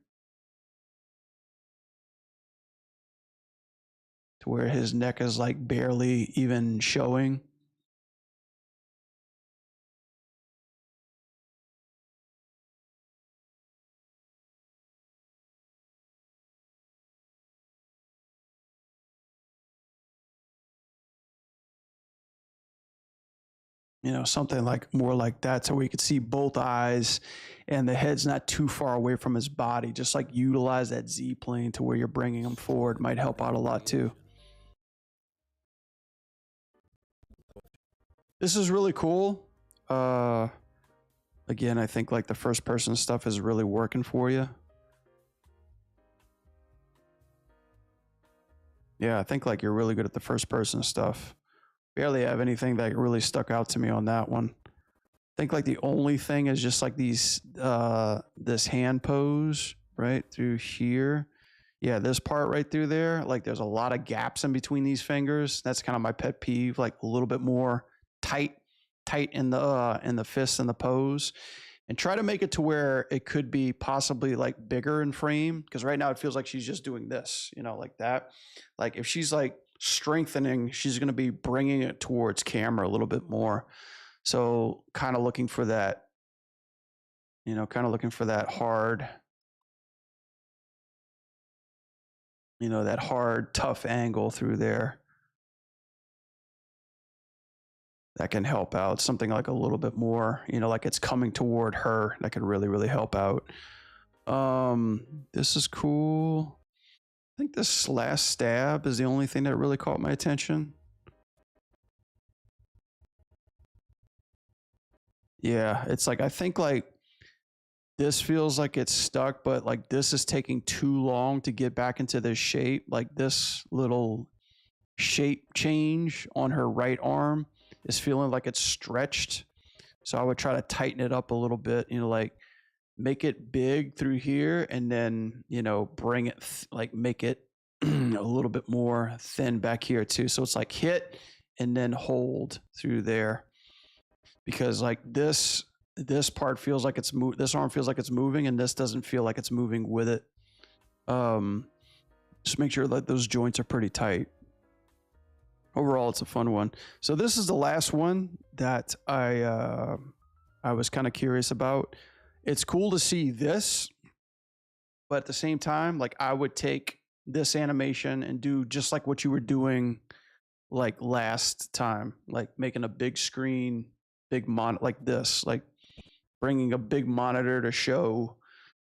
To where his neck is like barely even showing. You know, something like more like that, so we could see both eyes and the head's not too far away from his body. Just like utilize that Z plane to where you're bringing him forward might help out a lot too. This is really cool. Again, I think like the first person stuff is really working for you. Yeah, I think like you're really good at the first person stuff. Barely have anything that really stuck out to me on that one. I think like the only thing is just like these this hand pose right through here. Yeah, this part right through there, like there's a lot of gaps in between these fingers. That's kind of my pet peeve, like a little bit more tight in the fist and the pose. And try to make it to where it could be possibly like bigger in frame, because right now it feels like she's just doing this, you know, like that. Like if she's like strengthening, she's going to be bringing it towards camera a little bit more. So kind of looking for that, you know, kind of looking for that hard, you know, that hard, tough angle through there. That can help out. Something like a little bit more, you know, like it's coming toward her. That could really, really help out. This is cool. I think this last stab is the only thing that really caught my attention. Yeah, it's like, I think like this feels like it's stuck, but like this is taking too long to get back into this shape. Like this little shape change on her right arm is feeling like it's stretched. So I would try to tighten it up a little bit, you know, like make it big through here and then, you know, bring it, like make it a little bit more thin back here too. So it's like hit and then hold through there, because like this part feels like it's this arm feels like it's moving and this doesn't feel like it's moving with it. Just make sure that those joints are pretty tight. Overall, it's a fun one. So this is the last one that I was kind of curious about. It's cool to see this, but at the same time, like I would take this animation and do just like what you were doing like last time, like making a big screen, big like this, like bringing a big monitor to show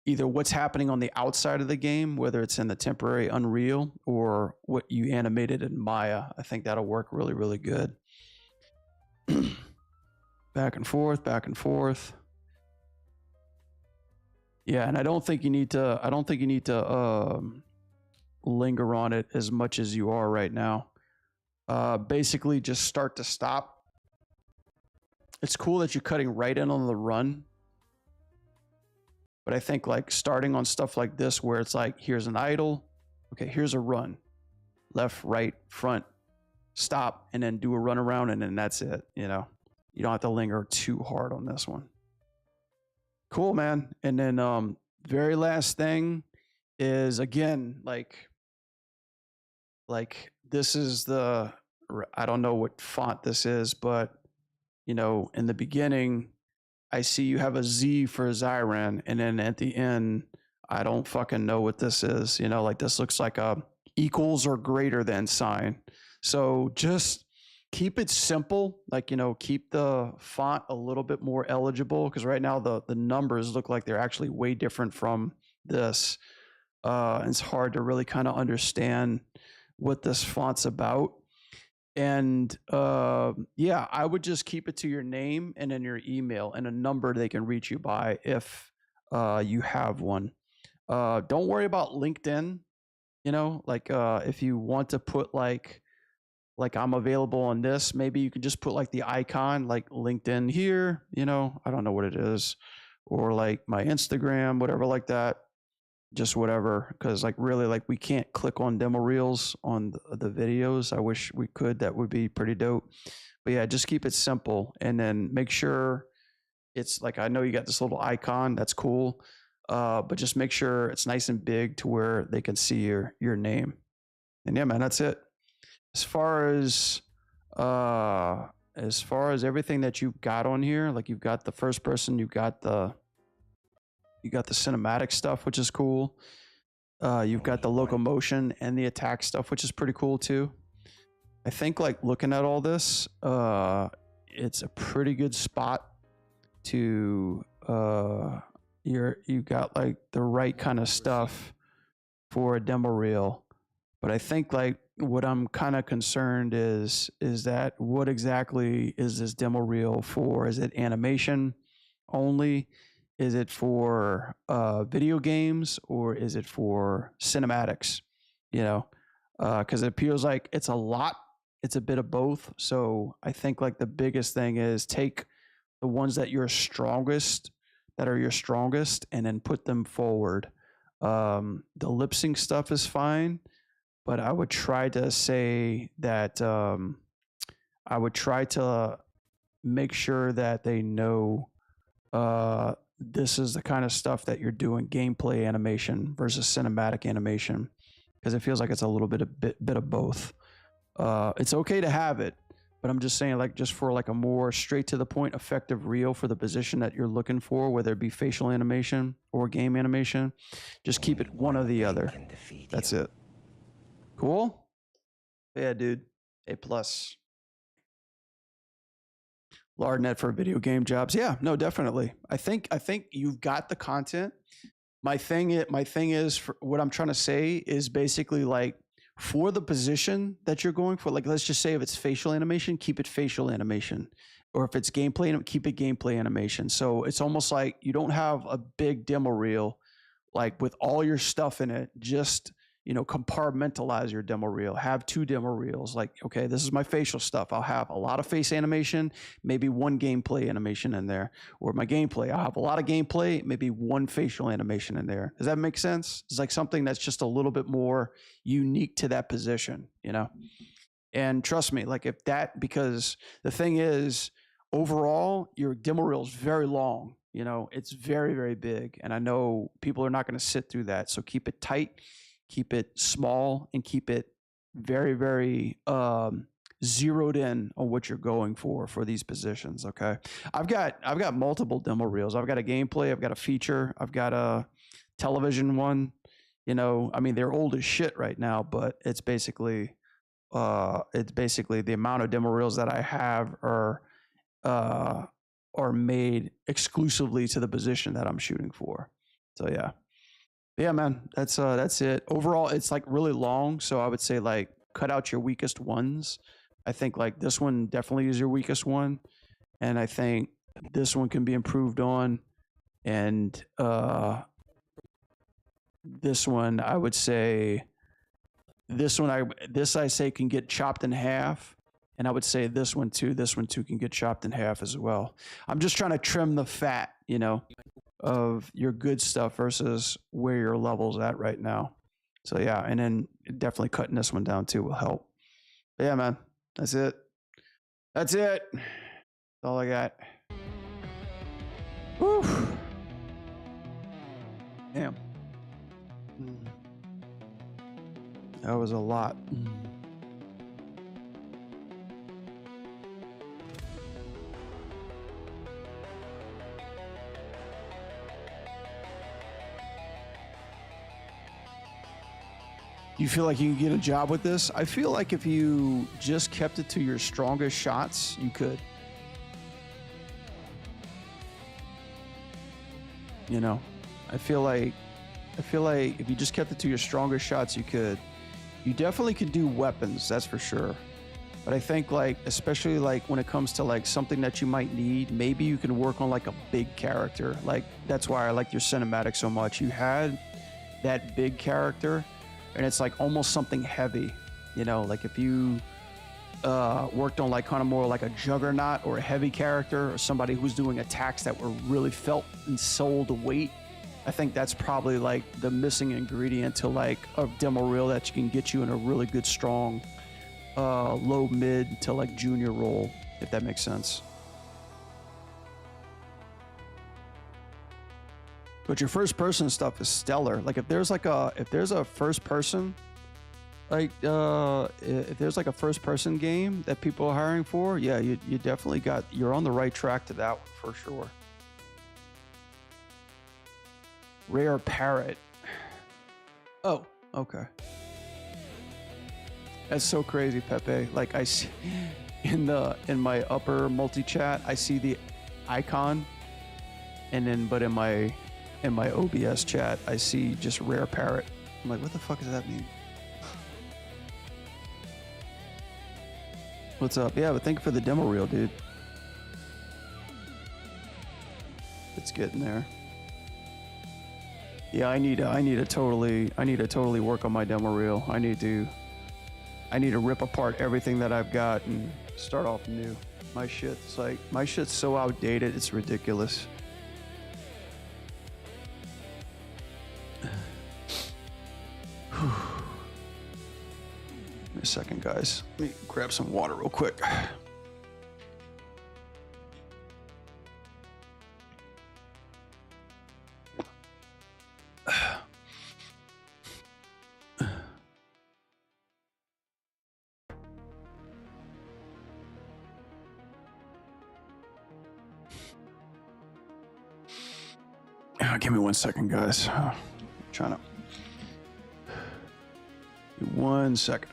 either what's happening on the outside of the game, whether it's in the temporary Unreal or what you animated in Maya. I think that'll work really, really good. Back and forth, back and forth. Yeah, and I don't think you need to linger on it as much as you are right now. Basically just start to stop. It's cool that you're cutting right in on the run. But I think like starting on stuff like this where it's like, here's an idle, okay, here's a run. left, right, front, stop, and then do a run around, and then that's it. You know, you don't have to linger too hard on this one. Cool, man. And then very last thing is, again, like this is the, I don't know what font this is, but you know, in the beginning, I see you have a Z for Zyran, and then at the end, I don't fucking know what this is. You know, like this looks like a equals or greater than sign. So just keep it simple. Like, you know, keep the font a little bit more eligible, because right now the numbers look like they're actually way different from this. It's hard to really kind of understand what this font's about. And yeah, I would just keep it to your name and then your email and a number they can reach you by if you have one. Don't worry about LinkedIn. You know, like if you want to put like I'm available on this, maybe you can just put like the icon, like LinkedIn here. You know, I don't know what it is, or like my Instagram, whatever, like that. Just whatever, because like really, like we can't click on demo reels on the videos. I wish we could. That would be pretty dope. But yeah, just keep it simple, and then make sure it's like, I know you got this little icon, that's cool, but just make sure it's nice and big to where they can see your name. And yeah, man, that's it. As far as everything that you've got on here, like you've got the first person, you got the cinematic stuff, which is cool. You've got the locomotion and the attack stuff, which is pretty cool too. I think like looking at all this, it's a pretty good spot to you got like the right kind of stuff for a demo reel. But I think like what I'm kind of concerned is that what exactly is this demo reel for? Is it animation only? Is it for video games, or is it for cinematics? You know, because it appears like it's a lot. It's a bit of both. So I think like the biggest thing is take the ones that are your strongest, and then put them forward. The lip sync stuff is fine, but I would try to say that I would try to make sure that they know this is the kind of stuff that you're doing, gameplay animation versus cinematic animation, because it feels like it's a little bit of both. It's okay to have it, but I'm just saying, like, just for like a more straight to the point, effective reel for the position that you're looking for, whether it be facial animation or game animation, just keep it one or the other. That's it. Cool? Yeah, dude. A+. Lardnet for video game jobs. Yeah, no, definitely. I think you've got the content. My thing is for what I'm trying to say is basically like, for the position that you're going for, like let's just say if it's facial animation, keep it facial animation. Or if it's gameplay, keep it gameplay animation. So it's almost like you don't have a big demo reel like with all your stuff in it. Just, you know, compartmentalize your demo reel. Have 2 demo reels. Like, okay, this is my facial stuff. I'll have a lot of face animation, maybe 1 gameplay animation in there. Or my gameplay, I'll have a lot of gameplay, maybe 1 facial animation in there. Does that make sense? It's like something that's just a little bit more unique to that position, you know? And trust me, like if that, because the thing is, overall, your demo reel is very long. You know, it's very, very big. And I know people are not going to sit through that. So keep it tight. Keep it small, and keep it very, very zeroed in on what you're going for these positions. Okay, I've got multiple demo reels. I've got a gameplay. I've got a feature. I've got a television one. You know, I mean, they're old as shit right now, but it's basically the amount of demo reels that I have are made exclusively to the position that I'm shooting for. So yeah. Yeah, man, that's it. Overall, it's like really long, so I would say like cut out your weakest ones. I think like this one definitely is your weakest one, and I think this one can be improved on, and this one I would say I say can get chopped in half, and I would say this one too can get chopped in half as well. I'm just trying to trim the fat, you know, of your good stuff versus where your level's at right now. So yeah, and then definitely cutting this one down too will help. But yeah, man, that's it. That's it. That's all I got. Whew. Damn. That was a lot. Do you feel like you can get a job with this? I feel like if you just kept it to your strongest shots, you could. You know, I feel like if you just kept it to your strongest shots, you could. You definitely could do weapons, that's for sure. But I think like, especially like when it comes to like something that you might need, maybe you can work on like a big character. Like that's why I like your cinematic so much. You had that big character and it's like almost something heavy, you know, like if you worked on like kind of more like a juggernaut or a heavy character or somebody who's doing attacks that were really felt and sold the weight. I think that's probably like the missing ingredient to like a demo reel that can get you in a really good, strong, low mid to like junior role, if that makes sense. But your first person stuff is stellar. Like if there's a first person, like if there's like a first person game that people are hiring for, yeah, you definitely you're on the right track to that one for sure. Rare Parrot. Oh, okay. That's so crazy, Pepe. Like I see in my upper multi-chat, I see the icon, and then but in my OBS chat, I see just Rare Parrot. I'm like, what the fuck does that mean? What's up? Yeah, but thank you for the demo reel, dude. It's getting there. Yeah, I need to totally work on my demo reel. I need to rip apart everything that I've got and start off new. My shit's so outdated, it's ridiculous. Give me a second, guys. Let me grab some water real quick. Give me 1 second, guys. Trying to. 1 second.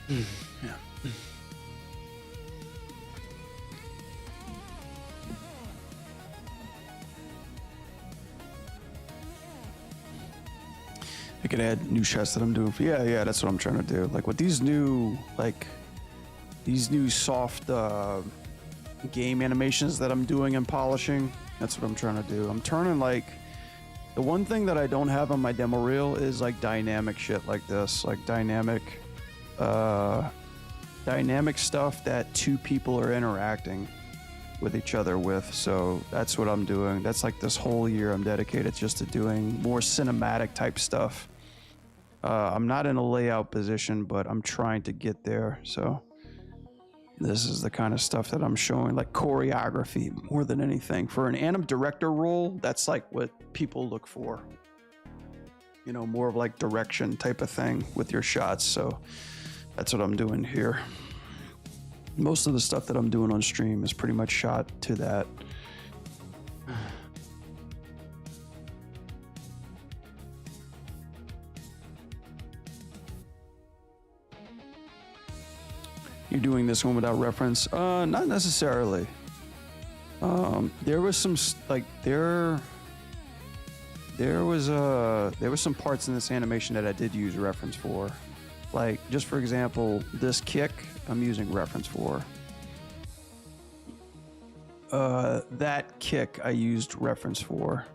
Yeah. I could add new shots that I'm doing. Yeah, that's what I'm trying to do. Like with these new soft game animations that I'm doing and polishing. That's what I'm trying to do. I'm turning like the one thing that I don't have on my demo reel is like dynamic shit like this, like dynamic stuff that two people are interacting with each other with. So that's what I'm doing. That's like this whole year I'm dedicated just to doing more cinematic type stuff. I'm not in a layout position, but I'm trying to get there. So this is the kind of stuff that I'm showing, like choreography more than anything. For an anim director role, that's like what people look for. You know, more of like direction type of thing with your shots. So that's what I'm doing here. Most of the stuff that I'm doing on stream is pretty much shot to that. you're doing this one without reference. Not necessarily. There was some there was some parts in this animation that I did use reference for. Like, just for example, this kick I'm using reference for. That kick I used reference for.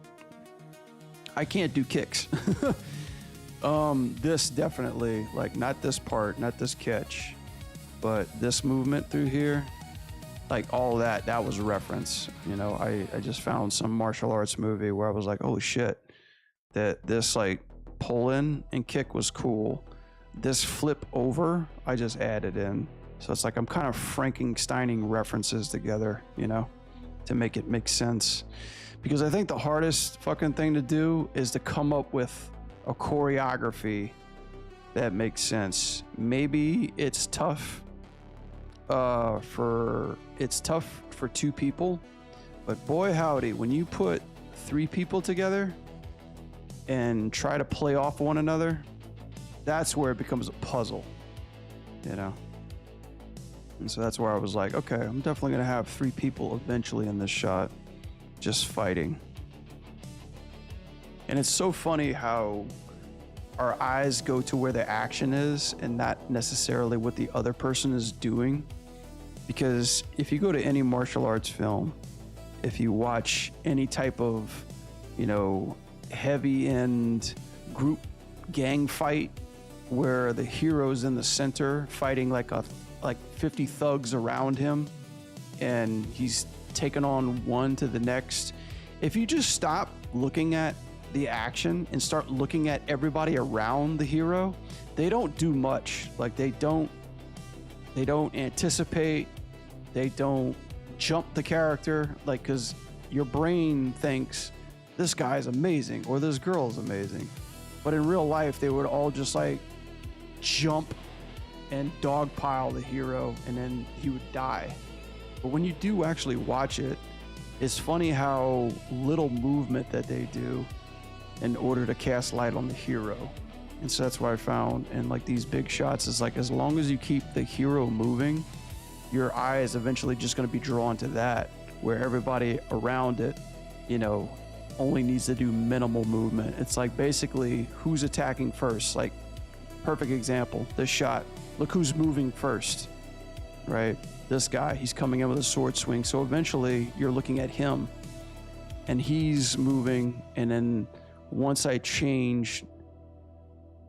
I can't do kicks. This definitely, like, not this part, not this catch, but this movement through here, like all that was reference. You know, I just found some martial arts movie where I was like, oh shit, that this like pull in and kick was cool. This flip over, I just added in. So it's like I'm kind of Frankensteining references together, you know, to make it make sense. Because I think the hardest fucking thing to do is to come up with a choreography that makes sense. Maybe it's tough for two people, but boy howdy, when you put three people together and try to play off one another, that's where it becomes a puzzle, you know. And so that's where I was like, okay, I'm definitely gonna have three people eventually in this shot just fighting. And it's so funny how our eyes go to where the action is and not necessarily what the other person is doing. Because if you go to any martial arts film, if you watch any type of, you know, heavy end group gang fight where the hero's in the center fighting like 50 thugs around him and he's taking on one to the next. If you just stop looking at the action and start looking at everybody around the hero, they don't do much. Like they don't anticipate, they don't jump the character, like, because your brain thinks this guy's amazing or this girl's amazing, but in real life they would all just like jump and dogpile the hero and then he would die. But when you do actually watch it, it's funny how little movement that they do in order to cast light on the hero. And so that's what I found in like these big shots is like, as long as you keep the hero moving, your eye is eventually just going to be drawn to that, where everybody around it, you know, only needs to do minimal movement. It's like basically who's attacking first. Like, perfect example, this shot, look who's moving first, right? This guy, he's coming in with a sword swing. So eventually you're looking at him and he's moving. And then once I change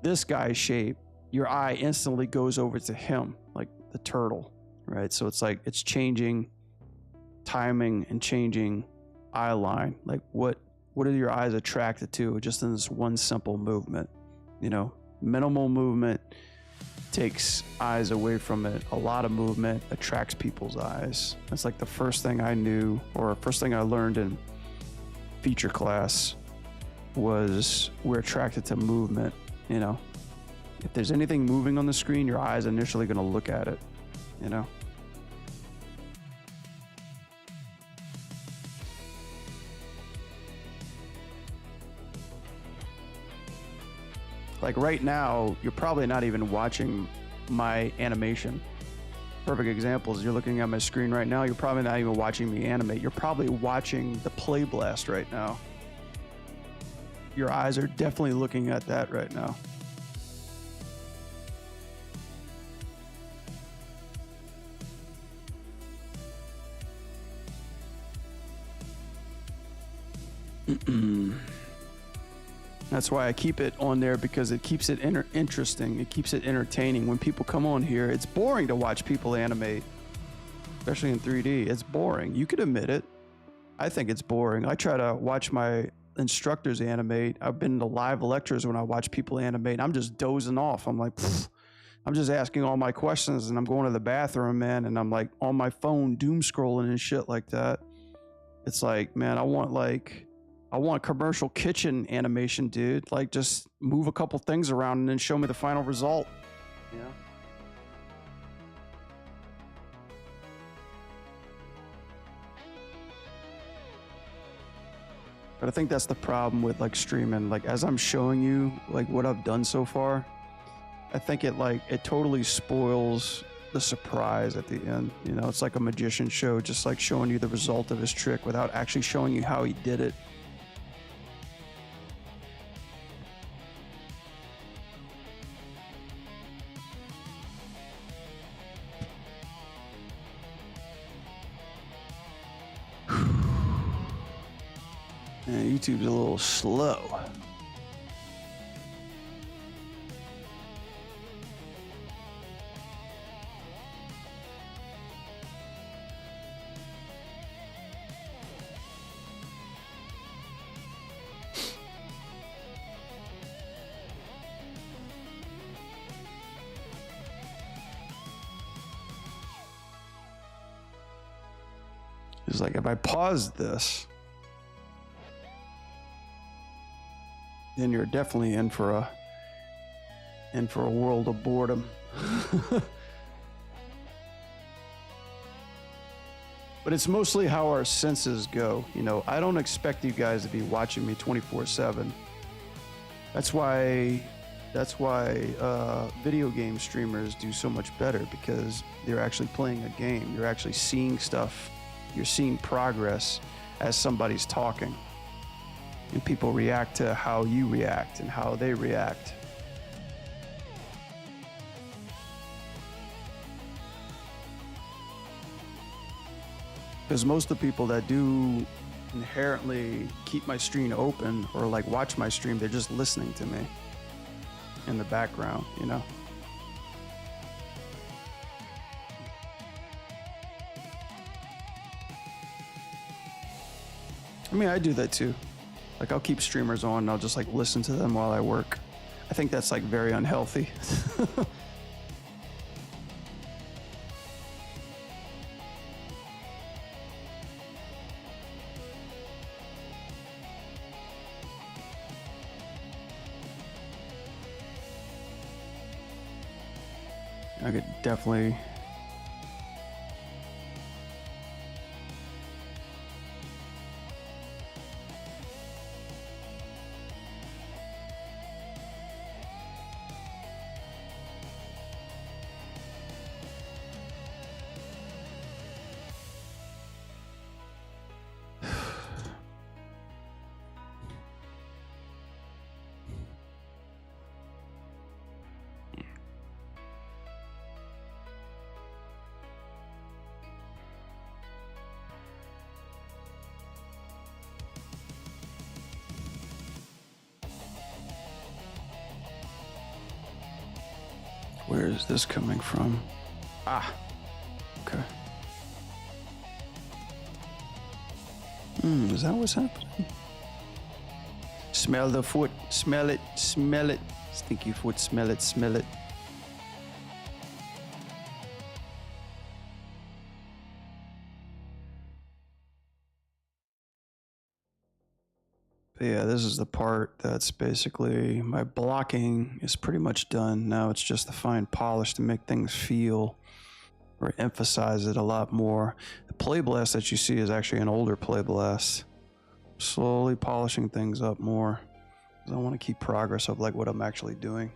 this guy's shape, your eye instantly goes over to him, like the turtle, right? So it's like, it's changing timing and changing eye line. Like what are your eyes attracted to just in this one simple movement? You know, minimal movement takes eyes away from it. A lot of movement attracts people's eyes. That's like the first thing I knew, or first thing I learned in feature class, was we're attracted to movement. You know, if there's anything moving on the screen, your eyes are initially going to look at it, you know. Like right now, you're probably not even watching my animation. Perfect example is you're looking at my screen right now, you're probably not even watching me animate. You're probably watching the play blast right now. Your eyes are definitely looking at that right now. That's why I keep it on there, because it keeps it interesting. It keeps it entertaining. When people come on here, it's boring to watch people animate, especially in 3D. It's boring. You could admit it. I think it's boring. I try to watch my instructors animate. I've been to live lectures when I watch people animate. I'm just dozing off. I'm like, I'm just asking all my questions and I'm going to the bathroom, man. And I'm like on my phone, doom scrolling and shit like that. It's like, man, I want commercial kitchen animation, dude. Like, just move a couple things around and then show me the final result. Yeah. But I think that's the problem with like streaming. Like, as I'm showing you like what I've done so far, I think it totally spoils the surprise at the end. You know, it's like a magician show, just like showing you the result of his trick without actually showing you how he did it. And YouTube's a little slow. It's like if I pause this, then you're definitely in for a world of boredom. But it's mostly how our senses go. You know, I don't expect you guys to be watching me 24/7. That's why video game streamers do so much better, because they're actually playing a game. You're actually seeing stuff. You're seeing progress as somebody's talking. And people react to how you react and how they react. Because most of the people that do inherently keep my stream open or like watch my stream, they're just listening to me in the background, you know? I mean, I do that too. Like, I'll keep streamers on and I'll just like listen to them while I work. I think that's like very unhealthy. I could definitely. Where is this coming from? Ah, okay. Is that what's happening? Smell the foot, smell it, smell it. Stinky foot, smell it, smell it. But yeah, this is the part that's basically my blocking is pretty much done. Now it's just the fine polish to make things feel or emphasize it a lot more. The play blast that you see is actually an older play blast. Slowly polishing things up more. I want to keep progress of like what I'm actually doing.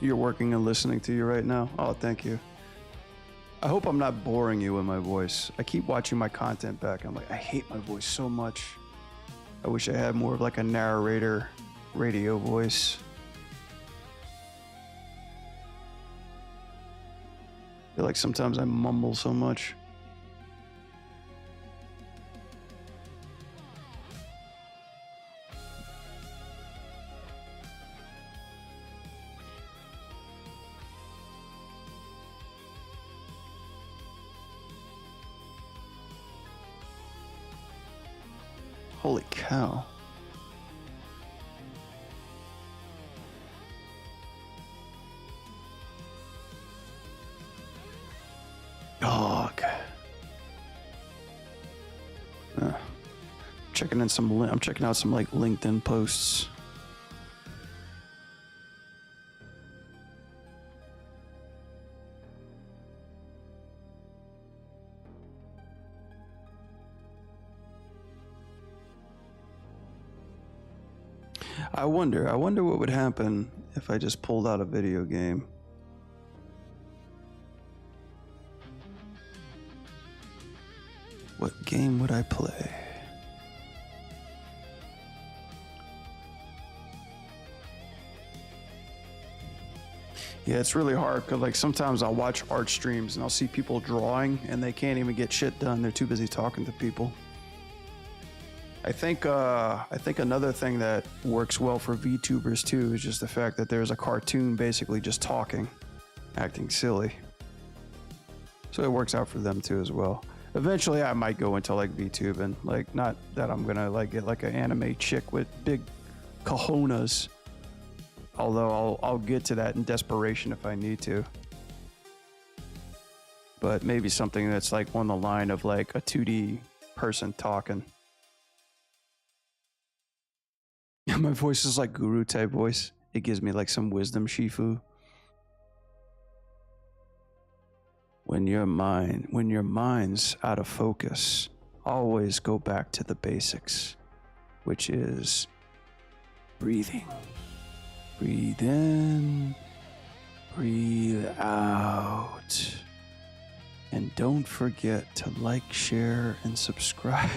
You're working and listening to you right now? Oh, thank you. I hope I'm not boring you with my voice. I keep watching my content back. I'm like, I hate my voice so much. I wish I had more of like a narrator radio voice. I feel like sometimes I mumble so much. Holy cow. Dog. I'm checking out some like LinkedIn posts. I wonder what would happen if I just pulled out a video game. What game would I play? Yeah, it's really hard because like sometimes I'll watch art streams and I'll see people drawing and they can't even get shit done. They're too busy talking to people. I think another thing that works well for VTubers too is just the fact that there's a cartoon basically just talking, acting silly. So it works out for them too as well. Eventually I might go into like VTube and like, not that I'm gonna like get like an anime chick with big cojones. Although I'll get to that in desperation if I need to. But maybe something that's like on the line of like a 2D person talking. My voice is like guru type voice. It gives me like some wisdom Shifu. When your mind's out of focus, always go back to the basics, which is breathing. Breathe in, breathe out. And don't forget to like, share, and subscribe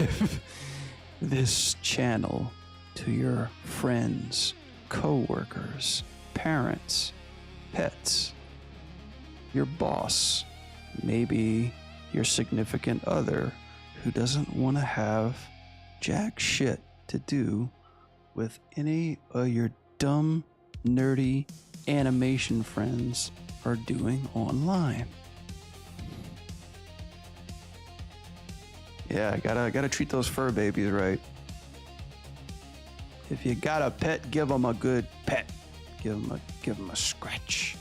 this channel to your friends, co-workers, parents, pets, your boss, maybe your significant other who doesn't want to have jack shit to do with any of your dumb, nerdy animation friends are doing online. Yeah, gotta treat those fur babies right. If you got a pet, give them a good pet. Give them a scratch.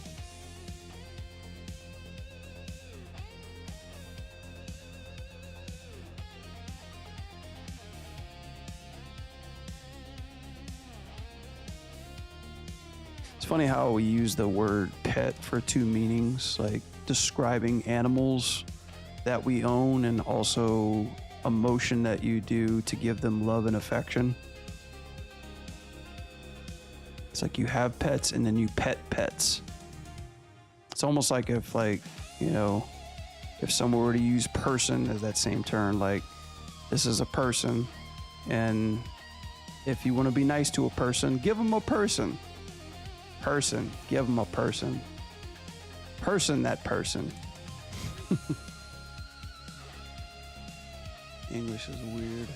It's funny how we use the word pet for two meanings, like describing animals that we own and also emotion that you do to give them love and affection. It's like you have pets and then you pet pets. It's almost like if, like, you know, if someone were to use person as that same term, like this is a person, and if you want to be nice to a person, give them a person. Person, give them a person. Person that person. English is weird.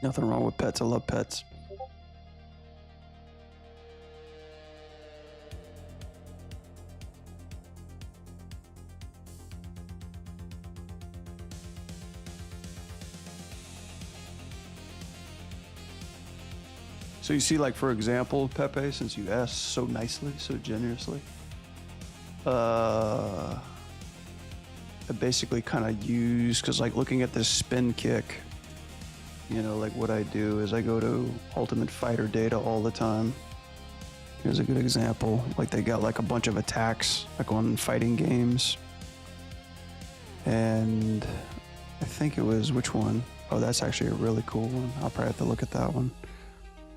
Nothing wrong with pets. I love pets. So you see, like, for example, Pepe, since you asked so nicely, so generously, I basically kind of use, because like looking at this spin kick, you know, like what I do is I go to Ultimate Fighter data all the time. Here's a good example. Like they got like a bunch of attacks like on fighting games. And I think it was, which one? Oh, that's actually a really cool one. I'll probably have to look at that one.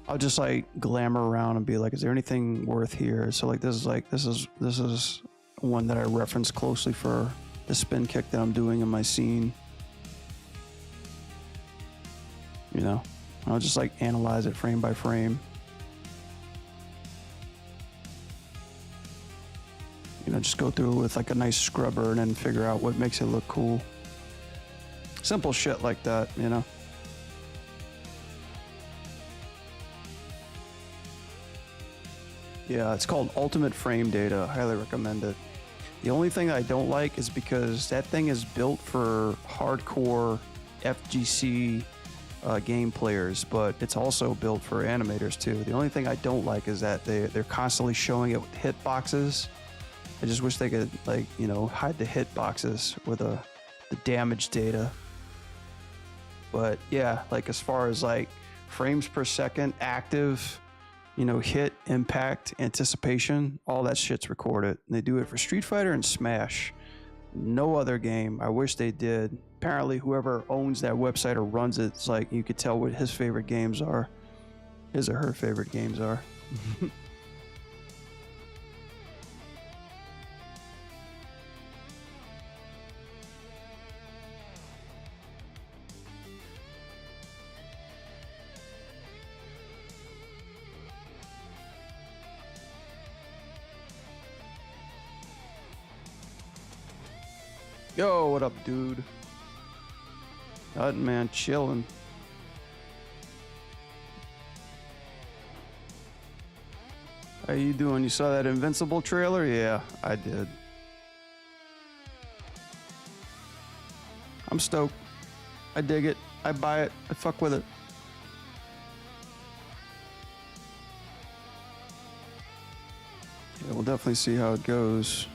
I'll just like glamour around and be like, is there anything worth here? So like this is one that I reference closely for the spin kick that I'm doing in my scene. You know, I'll just like analyze it frame by frame. You know, just go through it with like a nice scrubber and then figure out what makes it look cool. Simple shit like that, you know. Yeah, it's called Ultimate Frame Data. I highly recommend it. The only thing I don't like is because that thing is built for hardcore FGC game players, but it's also built for animators too. The only thing I don't like is that they're constantly showing it with hitboxes. I just wish they could, like, you know, hide the hitboxes with the damage data. But yeah, like as far as like frames per second active, you know, hit, impact, anticipation, all that shit's recorded. And they do it for Street Fighter and Smash. No other game. I wish they did. Apparently, whoever owns that website or runs it, it's like you could tell what his favorite games are. His or her favorite games are. Yo, what up, dude? Nothing, man, chilling. How you doing? You saw that Invincible trailer? Yeah, I did. I'm stoked. I dig it. I buy it. I fuck with it. Yeah, we'll definitely see how it goes.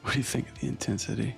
What do you think of the intensity?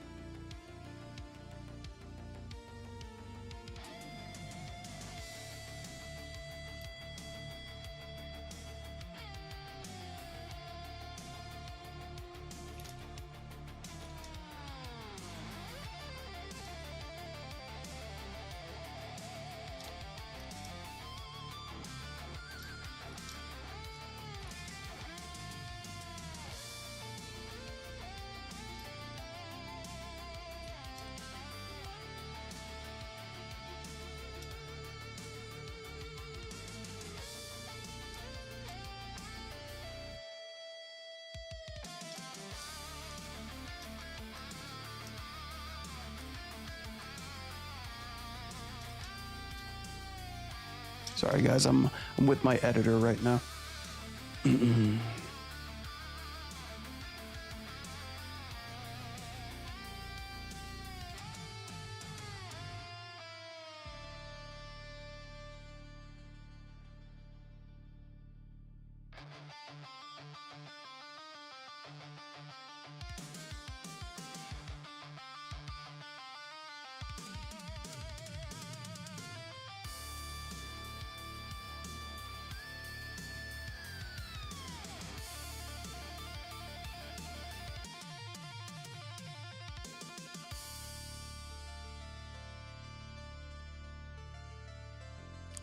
Sorry guys, I'm with my editor right now.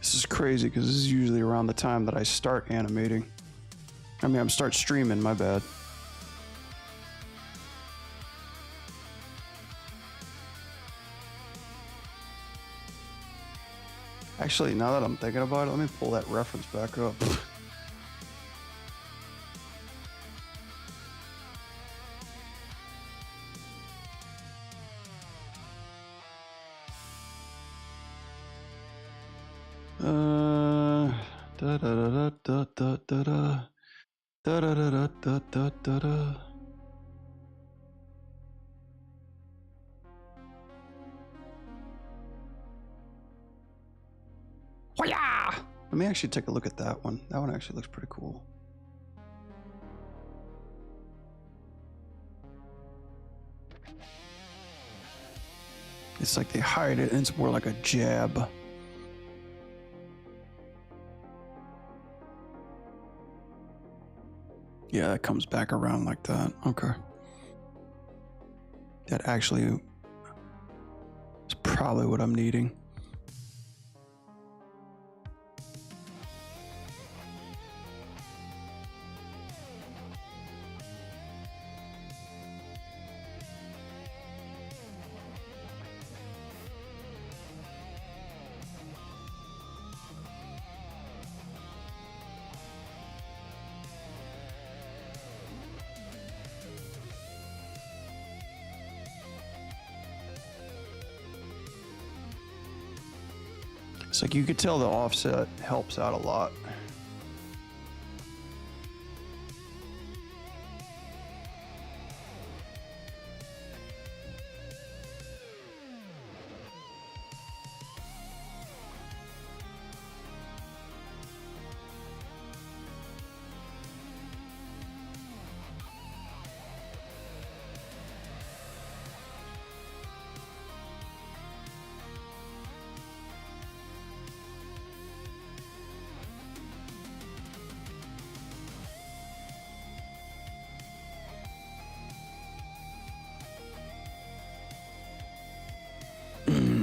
This is crazy because this is usually around the time that I start animating. I mean, I'm start streaming, my bad. Actually, now that I'm thinking about it, let me pull that reference back up. Da da da da da da da da da da da da da da. Let me actually take a look at that one. That one actually looks pretty cool. It's like they hide it and it's more like a jab. Yeah, that comes back around like that. Okay. That actually is probably what I'm needing. It's like you could tell the offset helps out a lot.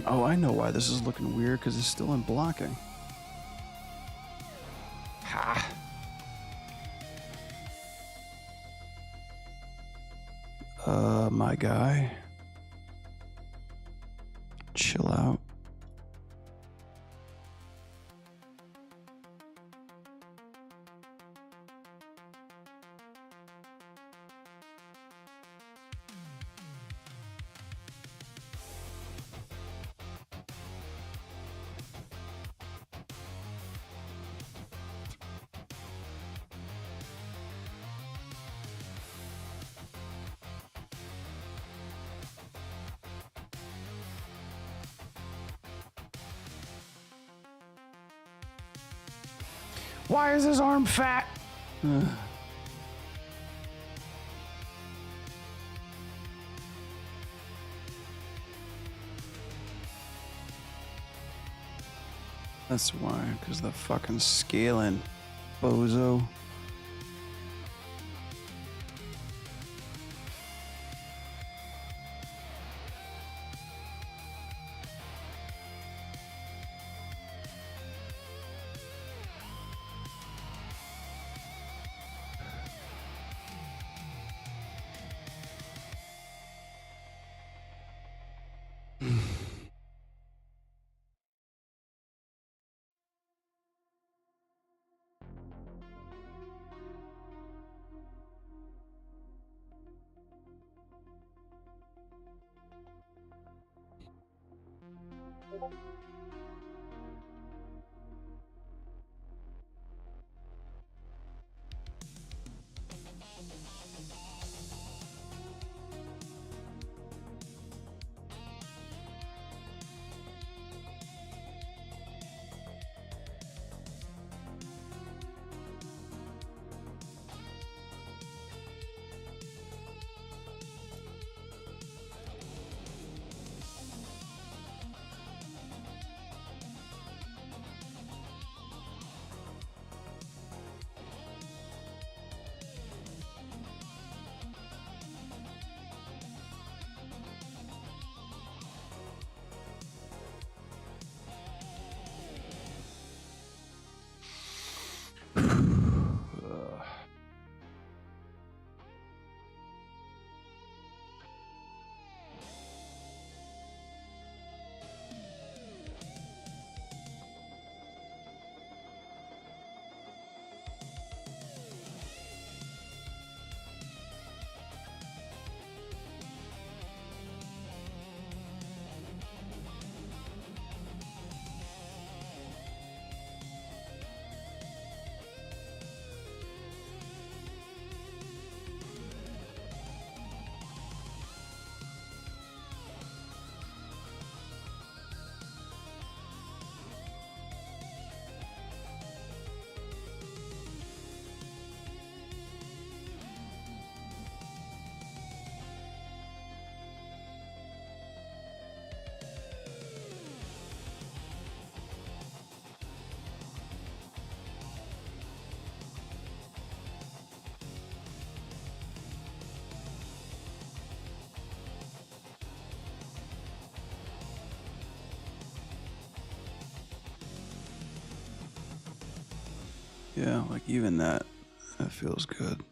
Oh, I know why this is looking weird, because it's still in blocking. Ha! My guy. Chill out. Why is his arm fat? That's why, because the fucking scaling, bozo. Yeah, like even that feels good.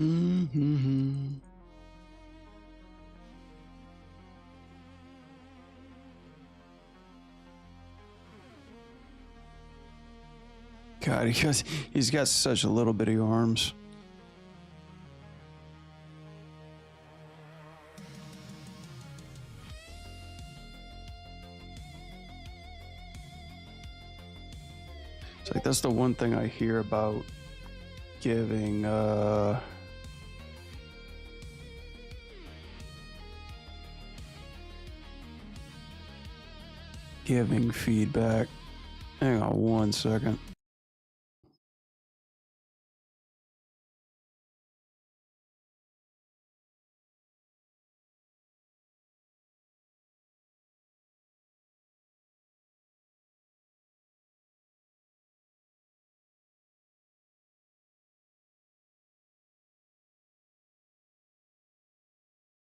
Mm-hmm. God, he's got such a little bitty arms. It's like that's the one thing I hear about giving giving feedback. Hang on 1 second.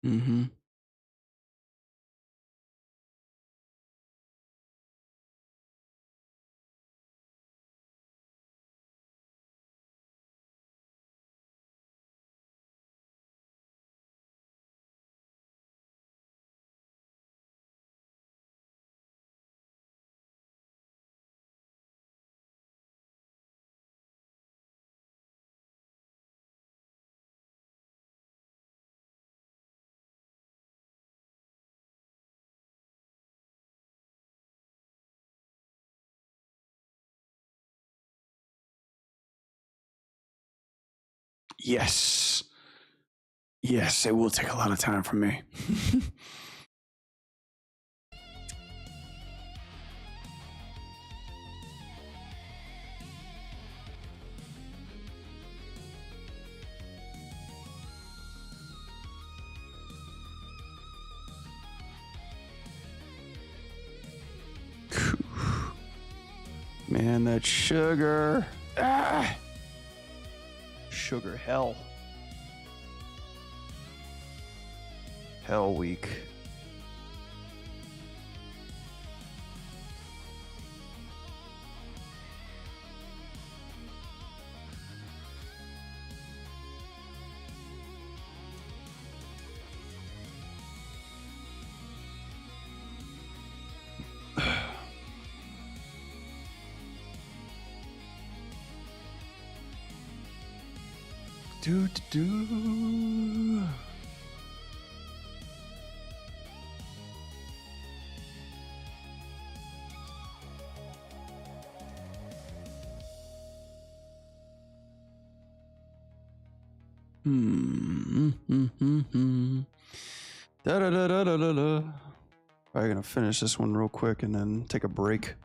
Mm-hmm. Yes. Yes, it will take a lot of time from me. Man, that sugar. Ah! Sugar hell. Hell week. Do do do. Da da da da da da da. Probably gonna finish this one real quick and then take a break.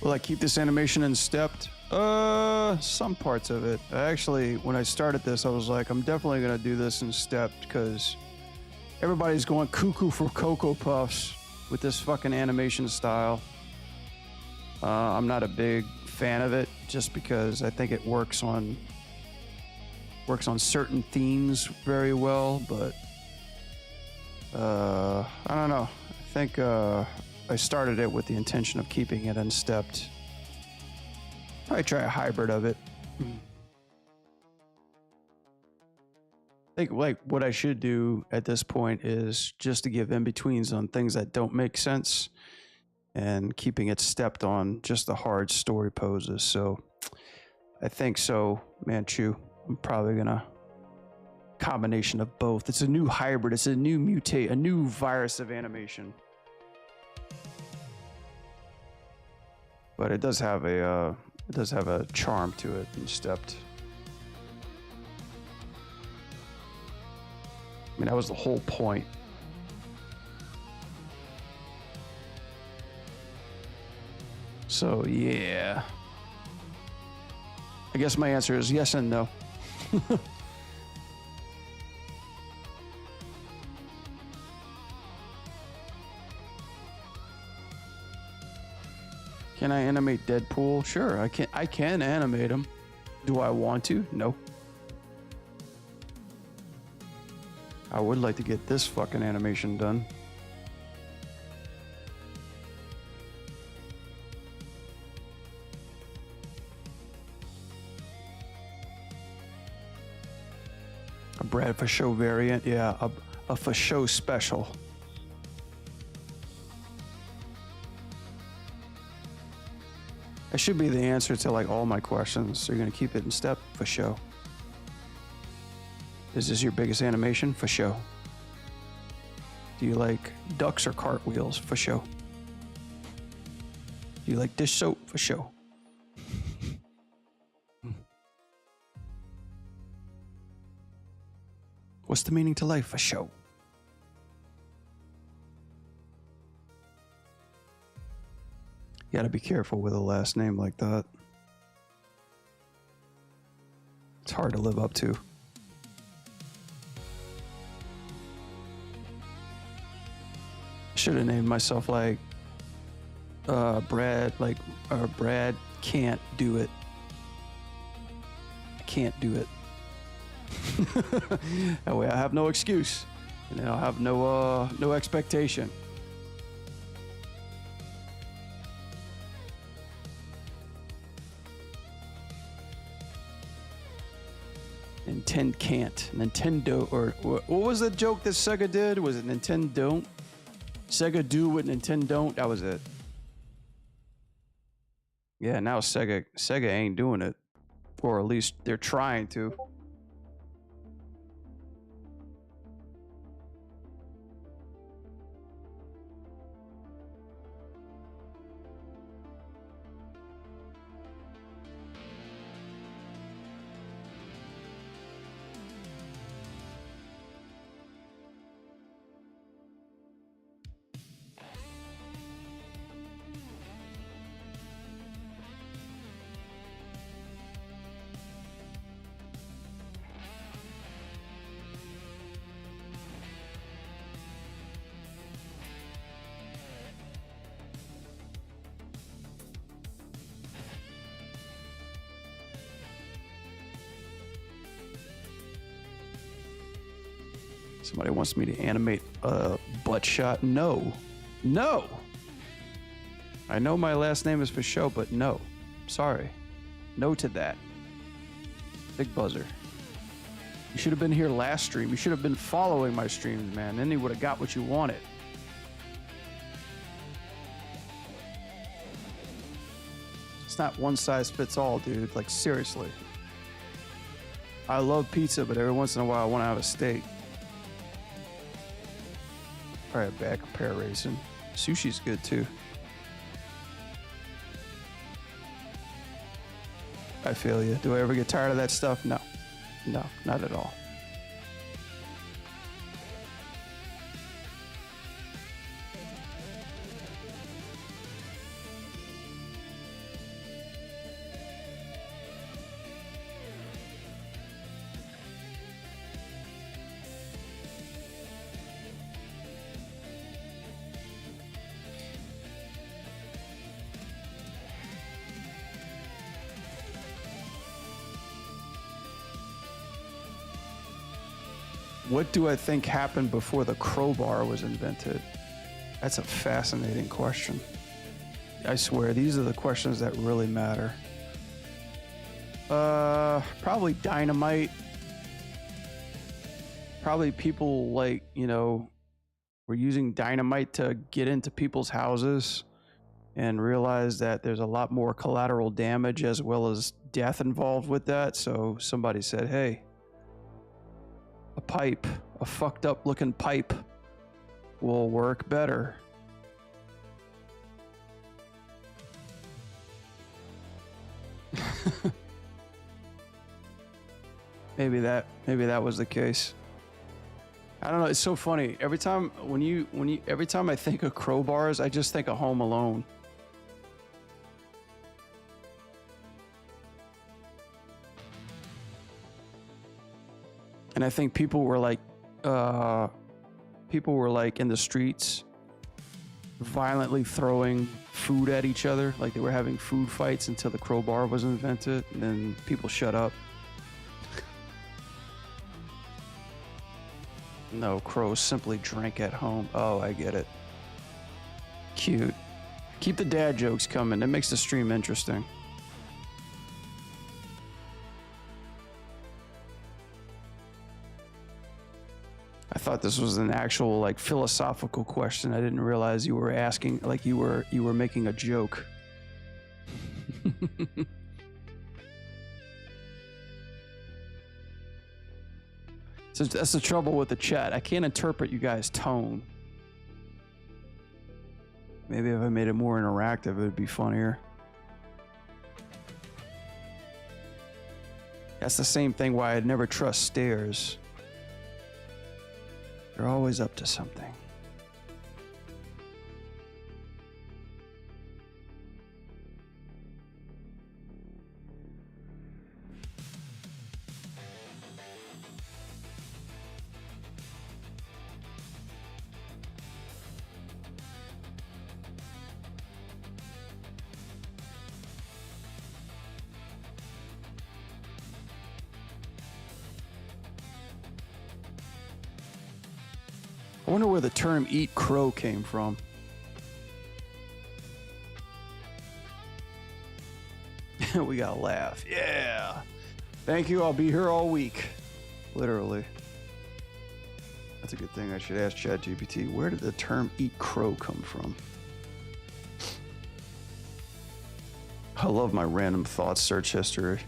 Will I keep this animation in stepped? Some parts of it. Actually, when I started this, I was like, I'm definitely gonna do this in stepped because everybody's going cuckoo for Cocoa Puffs with this fucking animation style. I'm not a big fan of it just because I think it works on certain themes very well, but I don't know. I think I started it with the intention of keeping it unstepped. Probably try a hybrid of it. I think like what I should do at this point is just to give in-betweens on things that don't make sense and keeping it stepped on just the hard story poses. So I think so, Manchu. I'm probably gonna combination of both. It's a new hybrid. It's a new mutate, a new virus of animation. But it does have a charm to it and stepped. I mean, that was the whole point. So yeah, I guess my answer is yes and no. Can I animate Deadpool? Sure, I can. I can animate him. Do I want to? No. I would like to get this fucking animation done. A Brad for show variant, yeah, a for show special. That should be the answer to like all my questions. So you're gonna keep it in step for show. Is this your biggest animation? For show. Do you like ducks or cartwheels? For show. Do you like dish soap? For show. What's the meaning to life? For show. You gotta be careful with a last name like that. It's hard to live up to. Should have named myself like Brad, Brad can't do it. I can't do it. That way I have no excuse, and then I'll have no expectation. Nintendo can't. Nintendo, or what was the joke that Sega did? Was it Nintendo don't? Sega do what Nintendo don't? That was it. Yeah, now Sega ain't doing it. Or at least they're trying to. Somebody wants me to animate a butt shot. No. No. I know my last name is for show, but no. Sorry. No to that. Big buzzer. You should have been here last stream. You should have been following my streams, man. Then you would have got what you wanted. It's not one size fits all, dude. Like, seriously. I love pizza, but every once in a while I want to have a steak. Probably a bag of pear raisin. Sushi's good too. I feel you. Do I ever get tired of that stuff? No. No, not at all. What do I think happened before the crowbar was invented? That's a fascinating question. I swear, these are the questions that really matter. Probably dynamite. Probably people like, were using dynamite to get into people's houses and realize that there's a lot more collateral damage as well as death involved with that. So somebody said, hey, a pipe, a fucked up looking pipe will work better. Maybe that was the case. I don't know. It's so funny. Every time every time I think of crowbars, I just think of Home Alone. And I think people were like in the streets violently throwing food at each other, like they were having food fights until the crowbar was invented, and then people shut up. No, crows simply drank at home. Oh, I get it. Cute. Keep the dad jokes coming. That makes the stream interesting. I thought this was an actual like philosophical question. I didn't realize you were asking like you were making a joke. So that's the trouble with the chat. I can't interpret you guys' tone. Maybe if I made it more interactive, it would be funnier. That's the same thing why I'd never trust stairs. They're always up to something. I wonder where the term "eat crow" came from. We gotta laugh. Yeah. Thank you. I'll be here all week. Literally. That's a good thing. I should ask ChatGPT. Where did the term "eat crow" come from? I love my random thoughts search history.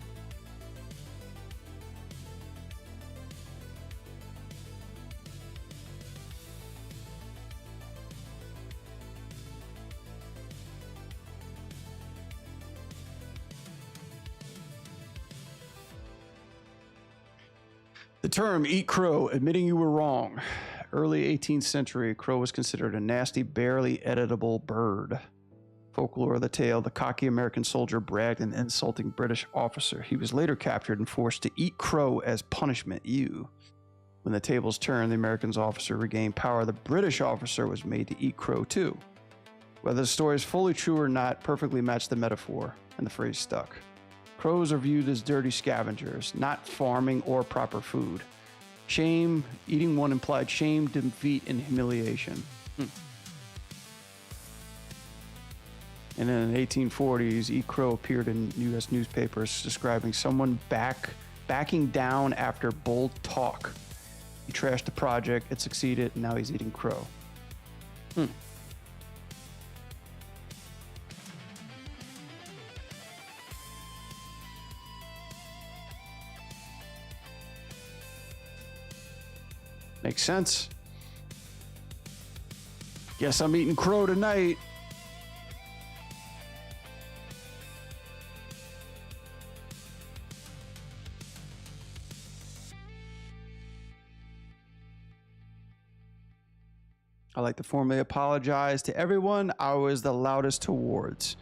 The term "eat crow," admitting you were wrong. Early 18th century, crow was considered a nasty, barely editable bird. Folklore of the tale, the cocky American soldier bragged an insulting British officer. He was later captured and forced to eat crow as punishment. When the tables turned, the American officer regained power. The British officer was made to eat crow too. Whether the story is fully true or not, perfectly matched the metaphor, and the phrase stuck. Crows are viewed as dirty scavengers, not farming or proper food. Shame, eating one implied shame, defeat, and humiliation. And in the 1840s, eat crow appeared in U.S. newspapers describing someone backing down after bold talk. He trashed the project, it succeeded, and now he's eating crow. Makes sense. Guess I'm eating crow tonight. I like to formally apologize to everyone I was the loudest towards.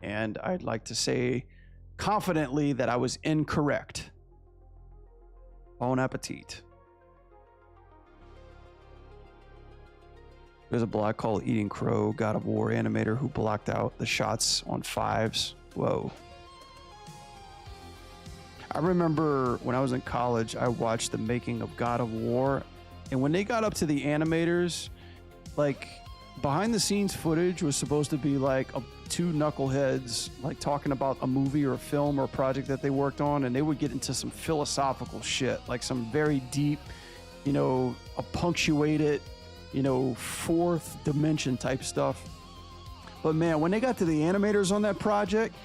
And I'd like to say confidently that I was incorrect. Bon appetit. There's a blog called Eating Crow, God of War animator who blocked out the shots on fives. Whoa. I remember when I was in college, I watched the making of God of War. And when they got up to the animators, like behind the scenes footage was supposed to be like two knuckleheads like talking about a movie or a film or a project that they worked on, and they would get into some philosophical shit, like some very deep, a punctuated, fourth dimension type stuff. But man, when they got to the animators on that project,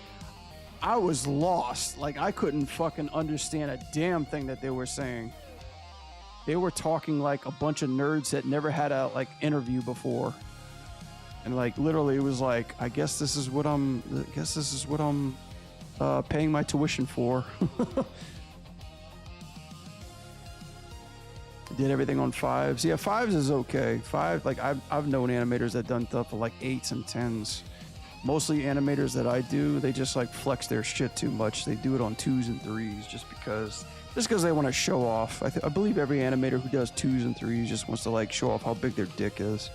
I was lost. Like I couldn't fucking understand a damn thing that they were saying. They were talking like a bunch of nerds that never had a interview before. And like literally it was like, I guess this is what I'm paying my tuition for. Did everything on fives. Yeah, fives is okay. Five, like I've known animators that done stuff for like 8s and 10s. Mostly animators that I do, they just like flex their shit too much. They do it on 2s and 3s just because they want to show off. I believe every animator who does 2s and 3s just wants to like show off how big their dick is.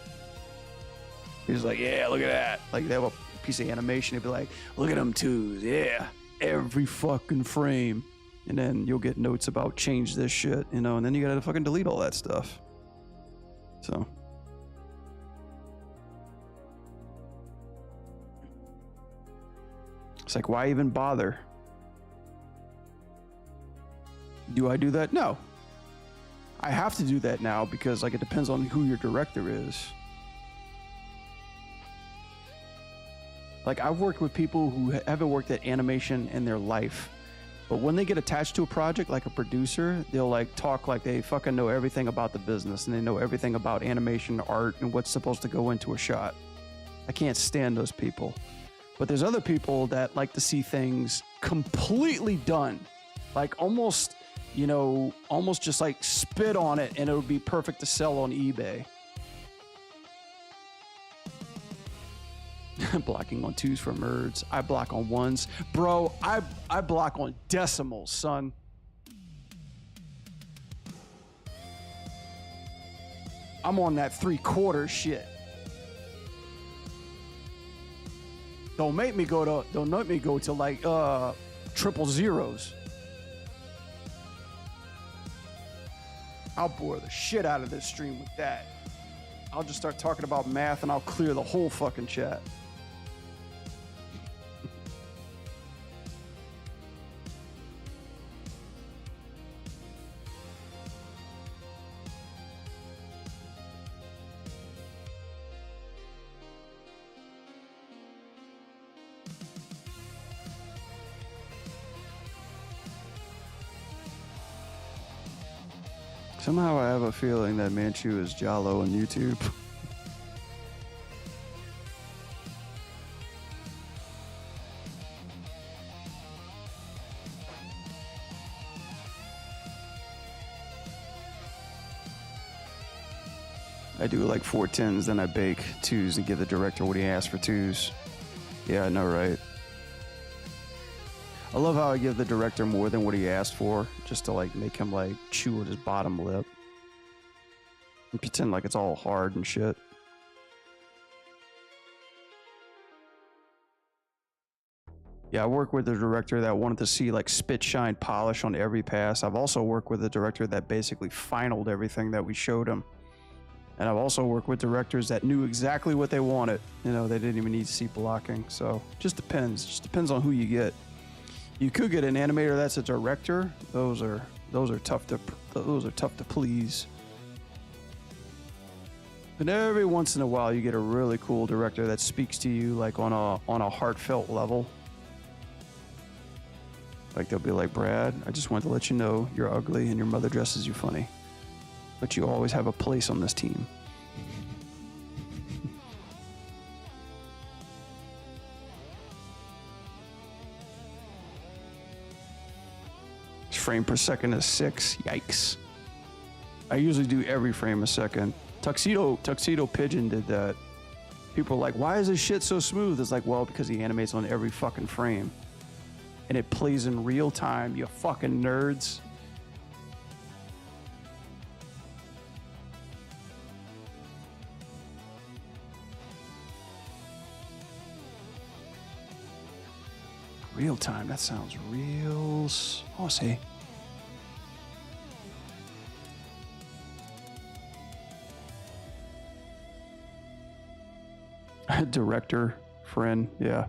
He's like, yeah, look at that. Like, they have a piece of animation. He'd be like, look at them twos. Yeah, every fucking frame. And then you'll get notes about change this shit, you know, and then you gotta fucking delete all that stuff. So. It's like, why even bother? Do I do that? No. I have to do that now because, like, it depends on who your director is. Like, I've worked with people who haven't worked at animation in their life, but when they get attached to a project, like a producer, they'll like talk like they fucking know everything about the business and they know everything about animation, art, and what's supposed to go into a shot. I can't stand those people. But there's other people that like to see things completely done, like almost, you know, almost just like spit on it and it would be perfect to sell on eBay. Blocking on 2s for nerds. I block on 1s. Bro, I block on decimals, son. I'm on that 3/4 shit. Don't make me go to like triple zeros. I'll bore the shit out of this stream with that. I'll just start talking about math and I'll clear the whole fucking chat. Somehow I have a feeling that Manchu is Jalo on YouTube. I do like 4 10s, then I bake 2s and give the director what he asked for 2s. Yeah, I know, right? I love how I give the director more than what he asked for, just to like make him like chew at his bottom lip and pretend like it's all hard and shit. Yeah, I work with a director that wanted to see like spit shine polish on every pass. I've also worked with a director that basically finaled everything that we showed him. And I've also worked with directors that knew exactly what they wanted. You know, they didn't even need to see blocking. So just depends. Just depends on who you get. You could get an animator that's a director. Those are tough to please. But every once in a while, you get a really cool director that speaks to you like on a heartfelt level. Like they'll be like, Brad, I just wanted to let you know you're ugly and your mother dresses you funny, but you always have a place on this team. Frame per second is 6. Yikes. I usually do every frame a second. Tuxedo Pigeon did that. People are like, why is this shit so smooth? It's like, well, because he animates on every fucking frame. And it plays in real time, you fucking nerds. Real time, that sounds real saucy. Director, friend, yeah.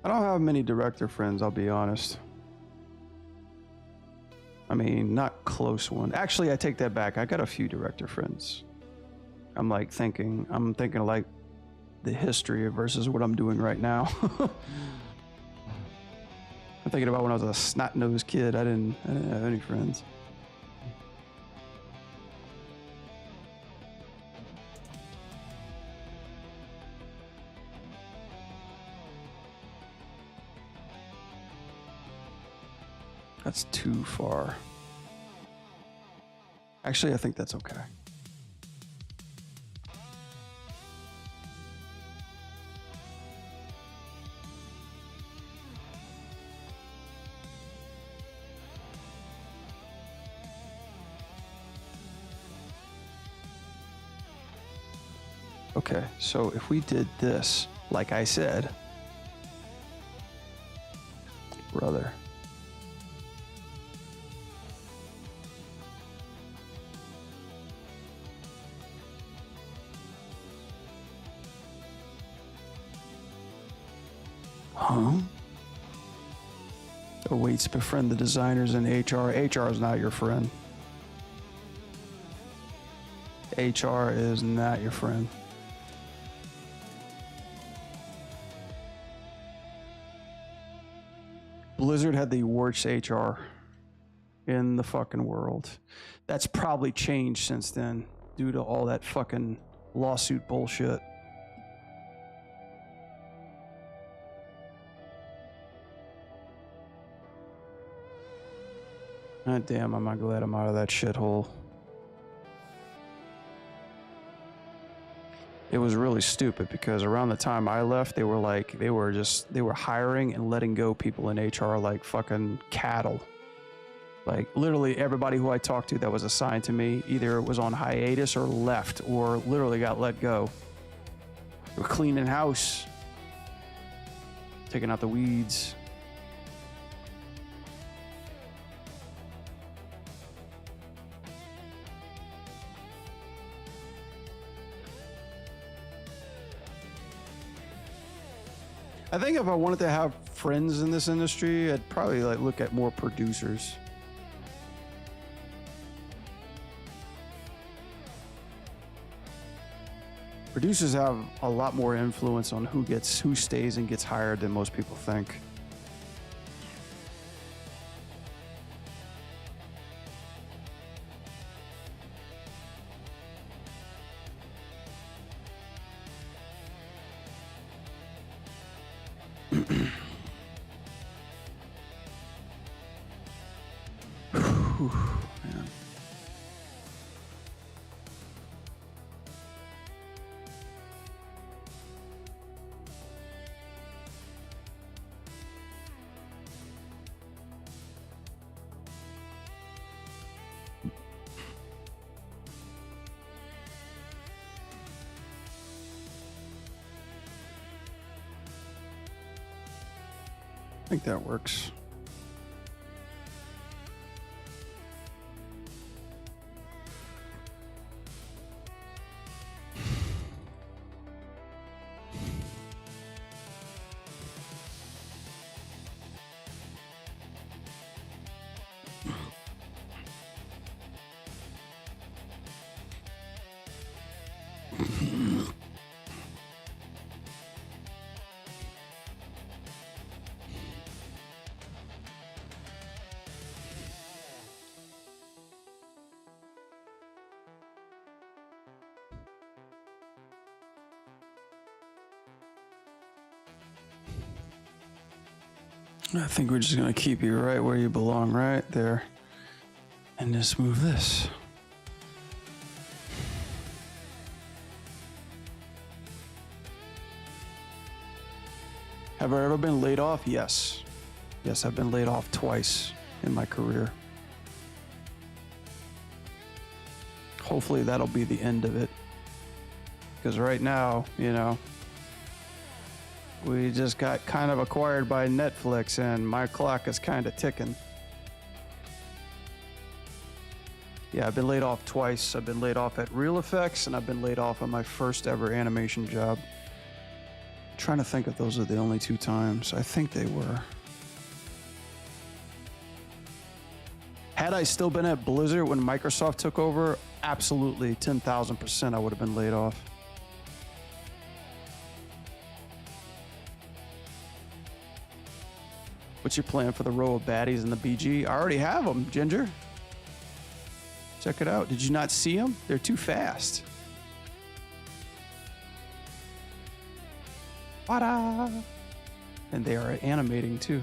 I don't have many director friends, I'll be honest. I mean, not close ones. Actually, I take that back. I got a few director friends. I'm thinking like the history versus what I'm doing right now. I'm thinking about when I was a snot-nosed kid. I didn't have any friends. That's too far. Actually, I think that's okay. Okay, so if we did this, like I said, brother. Huh? Awaits to befriend the designers in HR. HR is not your friend. HR is not your friend. Blizzard had the worst HR in the fucking world. That's probably changed since then due to all that fucking lawsuit bullshit. God damn, am I glad I'm out of that shithole. It was really stupid because around the time I left, they were hiring and letting go people in HR like fucking cattle. Like literally everybody who I talked to that was assigned to me either was on hiatus or left or literally got let go. They were cleaning house, taking out the weeds. I think if I wanted to have friends in this industry, I'd probably like look at more producers. Producers have a lot more influence on who stays and gets hired than most people think. Whew, man. I think that works. I think we're just gonna keep you right where you belong, right there. And just move this. Have I ever been laid off? Yes. Yes, I've been laid off twice in my career. Hopefully that'll be the end of it. Because right now, you know, we just got kind of acquired by Netflix and my clock is kind of ticking. Yeah, I've been laid off twice. I've been laid off at Real Effects and I've been laid off on my first ever animation job. I'm trying to think if those are the only two times. I think they were. Had I still been at Blizzard when Microsoft took over, absolutely 10,000% I would have been laid off. What's your plan for the row of baddies in the BG? I already have them, Ginger. Check it out. Did you not see them? They're too fast. Ta-da! And they are animating too.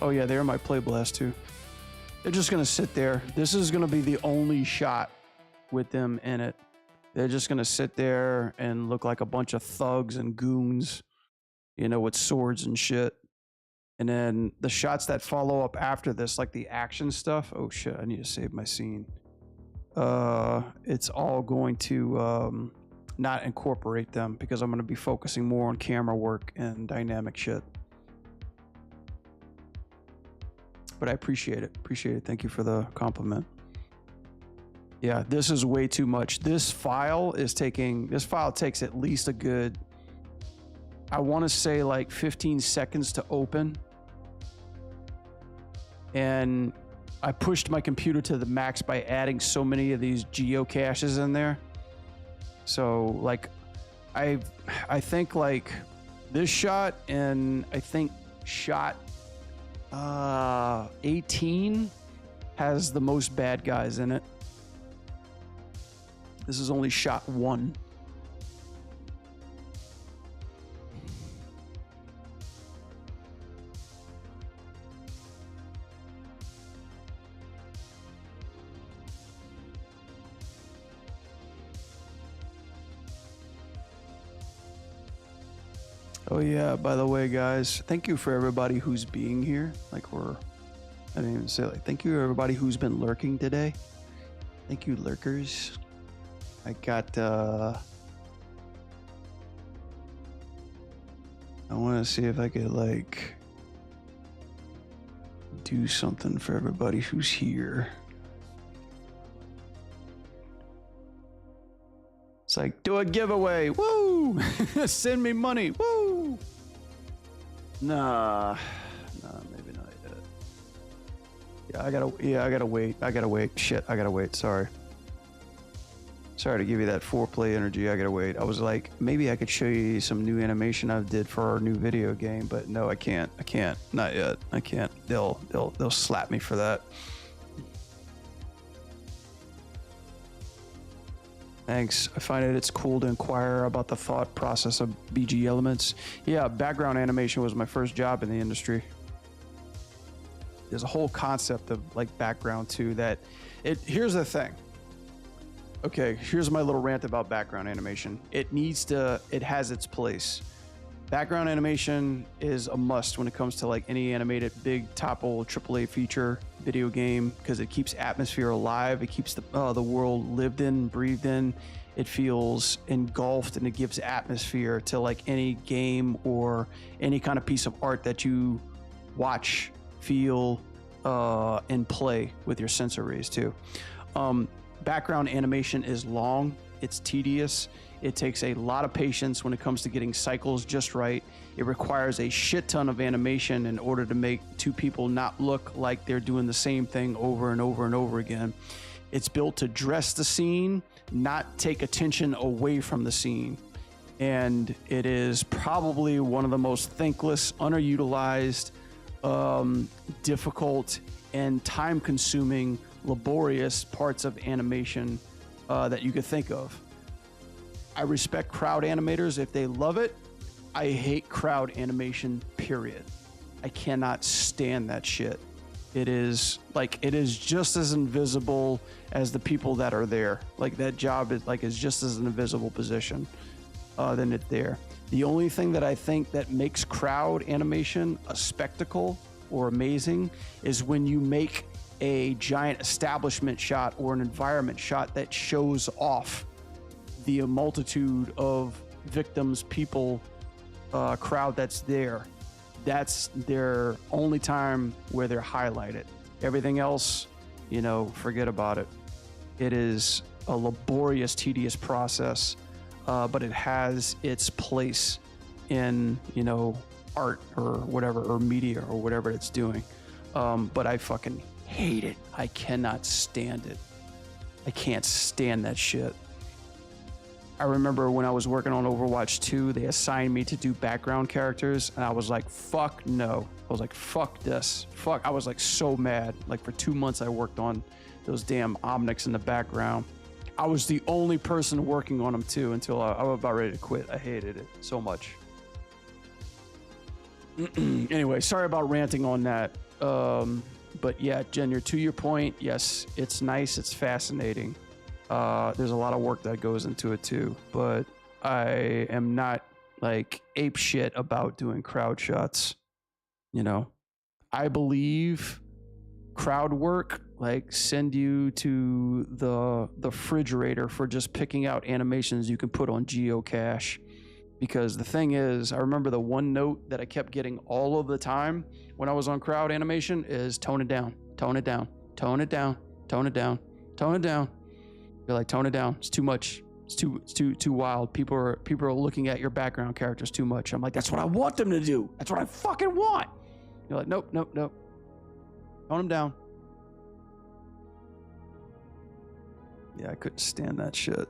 Oh yeah, they're in my Play Blast too. They're just gonna sit there. This is gonna be the only shot with them in it. They're just gonna sit there and look like a bunch of thugs and goons, you know, with swords and shit. And then the shots that follow up after this, like the action stuff. Oh shit, I need to save my scene. it's all going to not incorporate them because I'm going to be focusing more on camera work and dynamic shit. But I appreciate it. Thank you for the compliment. Yeah, this is way too much. This file takes at least a good, I want to say like 15 seconds to open. And I pushed my computer to the max by adding so many of these geocaches in there. So like I think like this shot and I think shot 18 has the most bad guys in it. This is only shot 1. Oh yeah, by the way, guys, thank you for everybody who's being here. I didn't even say thank you everybody who's been lurking today. Thank you, lurkers. I got, I want to see if I could like do something for everybody who's here. It's like, do a giveaway. Woo! Send me money. Woo! Nah, maybe not yet. I gotta wait. Shit, I gotta wait. Sorry to give you that foreplay energy. I gotta wait. I was like, maybe I could show you some new animation I did for our new video game, but no, I can't. Not yet. I can't. They'll slap me for that. Thanks. I find it's cool to inquire about the thought process of BG elements. Yeah, background animation was my first job in the industry. There's a whole concept of like background too here's the thing. Okay, here's my little rant about background animation. It has its place. Background animation is a must when it comes to like any animated big topple AAA feature video game because it keeps atmosphere alive. It keeps the world lived in, breathed in. It feels engulfed and it gives atmosphere to like any game or any kind of piece of art that you watch, feel, and play with your sensories too. Background animation is long. It's tedious. It takes a lot of patience when it comes to getting cycles just right. It requires a shit ton of animation in order to make two people not look like they're doing the same thing over and over and over again. It's built to dress the scene, not take attention away from the scene. And it is probably one of the most thankless, underutilized, difficult, and time-consuming, laborious parts of animation that you could think of. I respect crowd animators if they love it. I hate crowd animation, period. I cannot stand that shit. It is just as invisible as the people that are there. Like that job is just as an invisible position than it there. The only thing that I think that makes crowd animation a spectacle or amazing is when you make a giant establishment shot or an environment shot that shows off the multitude of victims, people, crowd that's there. That's their only time where they're highlighted. Everything else, forget about it. It is a laborious, tedious process, but it has its place in, art or whatever, or media or whatever it's doing. But I fucking hate it. I cannot stand it. I can't stand that shit. I remember when I was working on Overwatch 2, they assigned me to do background characters, and I was like, fuck no. I was like, fuck this. Fuck. I was like so mad. Like for 2 months, I worked on those damn Omnics in the background. I was the only person working on them too until I was about ready to quit. I hated it so much. Anyway, sorry about ranting on that. But yeah, Jen, to your point, yes, it's nice. It's fascinating. There's a lot of work that goes into it too, but I am not like ape shit about doing crowd shots. I believe crowd work, like send you to the refrigerator for just picking out animations you can put on geocache. Because the thing is, I remember the one note that I kept getting all of the time when I was on crowd animation is tone it down, tone it down, tone it down, tone it down, tone it down. You're like, tone it down. It's too much. It's too wild. People are looking at your background characters too much. I'm like, that's what I want them to do. That's what I fucking want. You're like, nope, nope, nope. Tone them down. Yeah, I couldn't stand that shit.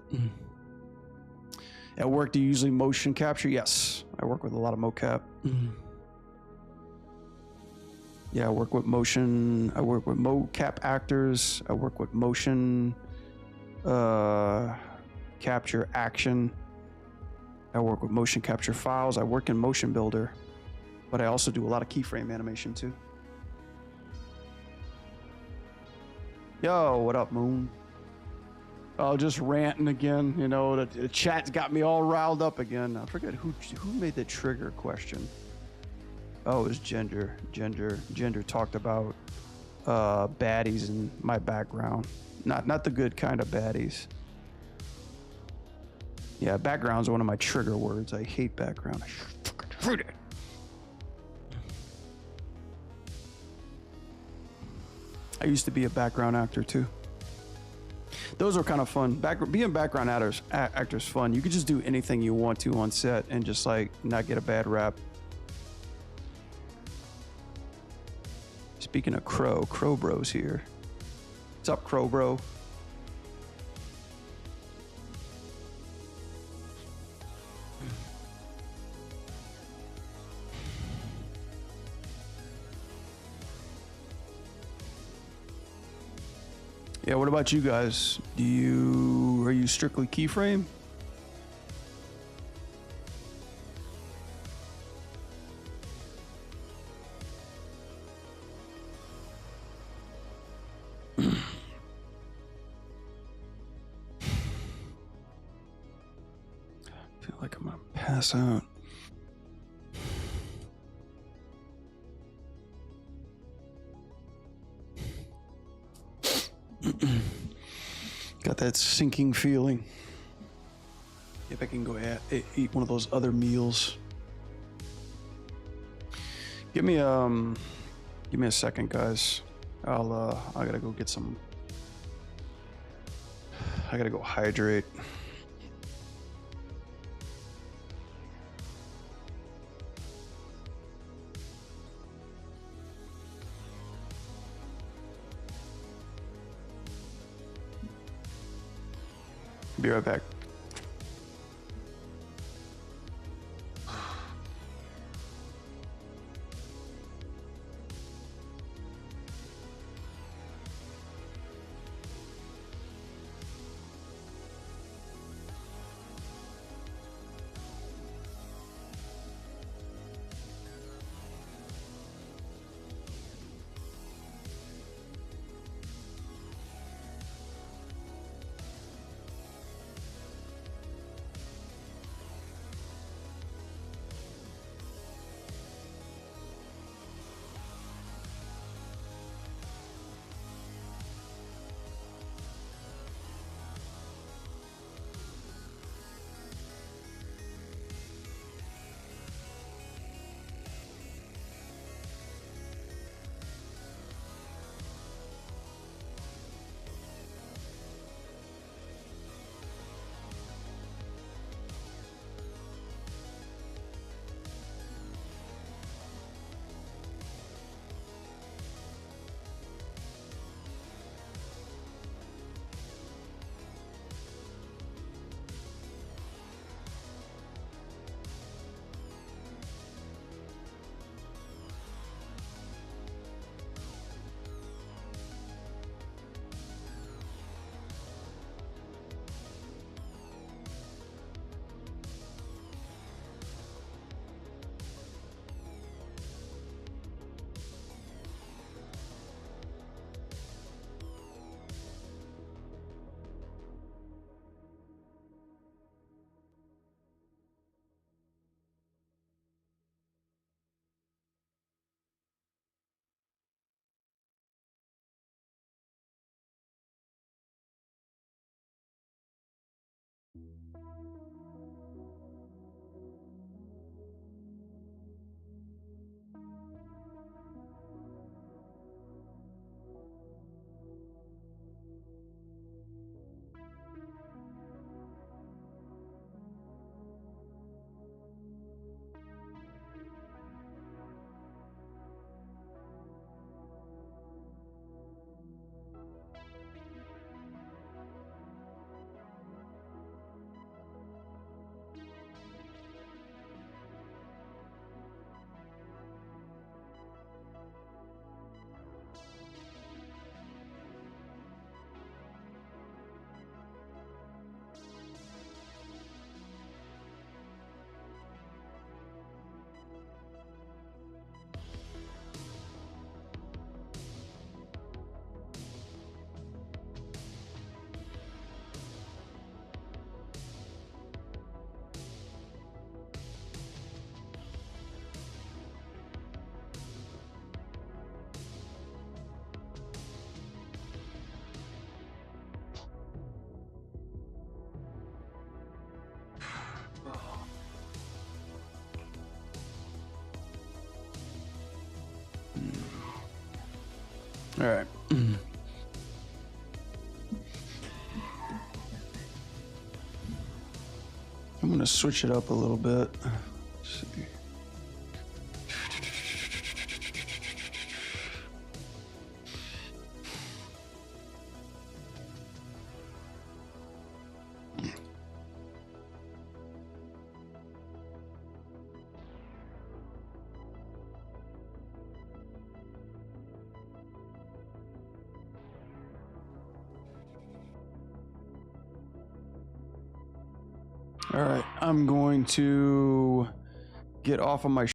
At work, do you usually motion capture? Yes, I work with a lot of mocap. Yeah, I work with motion. I work with mocap actors. I work with motion capture action. I work with motion capture files. I work in Motion Builder, but I also do a lot of keyframe animation too. Yo, what up, Moon? Oh, just ranting again. You know, the chat's got me all riled up again. I forget who made the trigger question. Oh, it was Gender. Gender talked about baddies in my background. Not the good kind of baddies. Yeah, background's one of my trigger words. I hate background. I fucking hate it. I used to be a background actor too. Those are kind of fun. Being background actors fun. You could just do anything you want to on set and just like not get a bad rap. Speaking of Crow Bro's here. What's up, Crow Bro? Yeah, what about you guys? Are you strictly keyframe? I feel like I'm gonna pass out. Got that sinking feeling. If I can go eat one of those other meals. Give me a second, guys. I gotta go get some. I gotta go hydrate. Be right back. All right. I'm gonna switch it up a little bit. Let's see. All right, I'm going to get off of my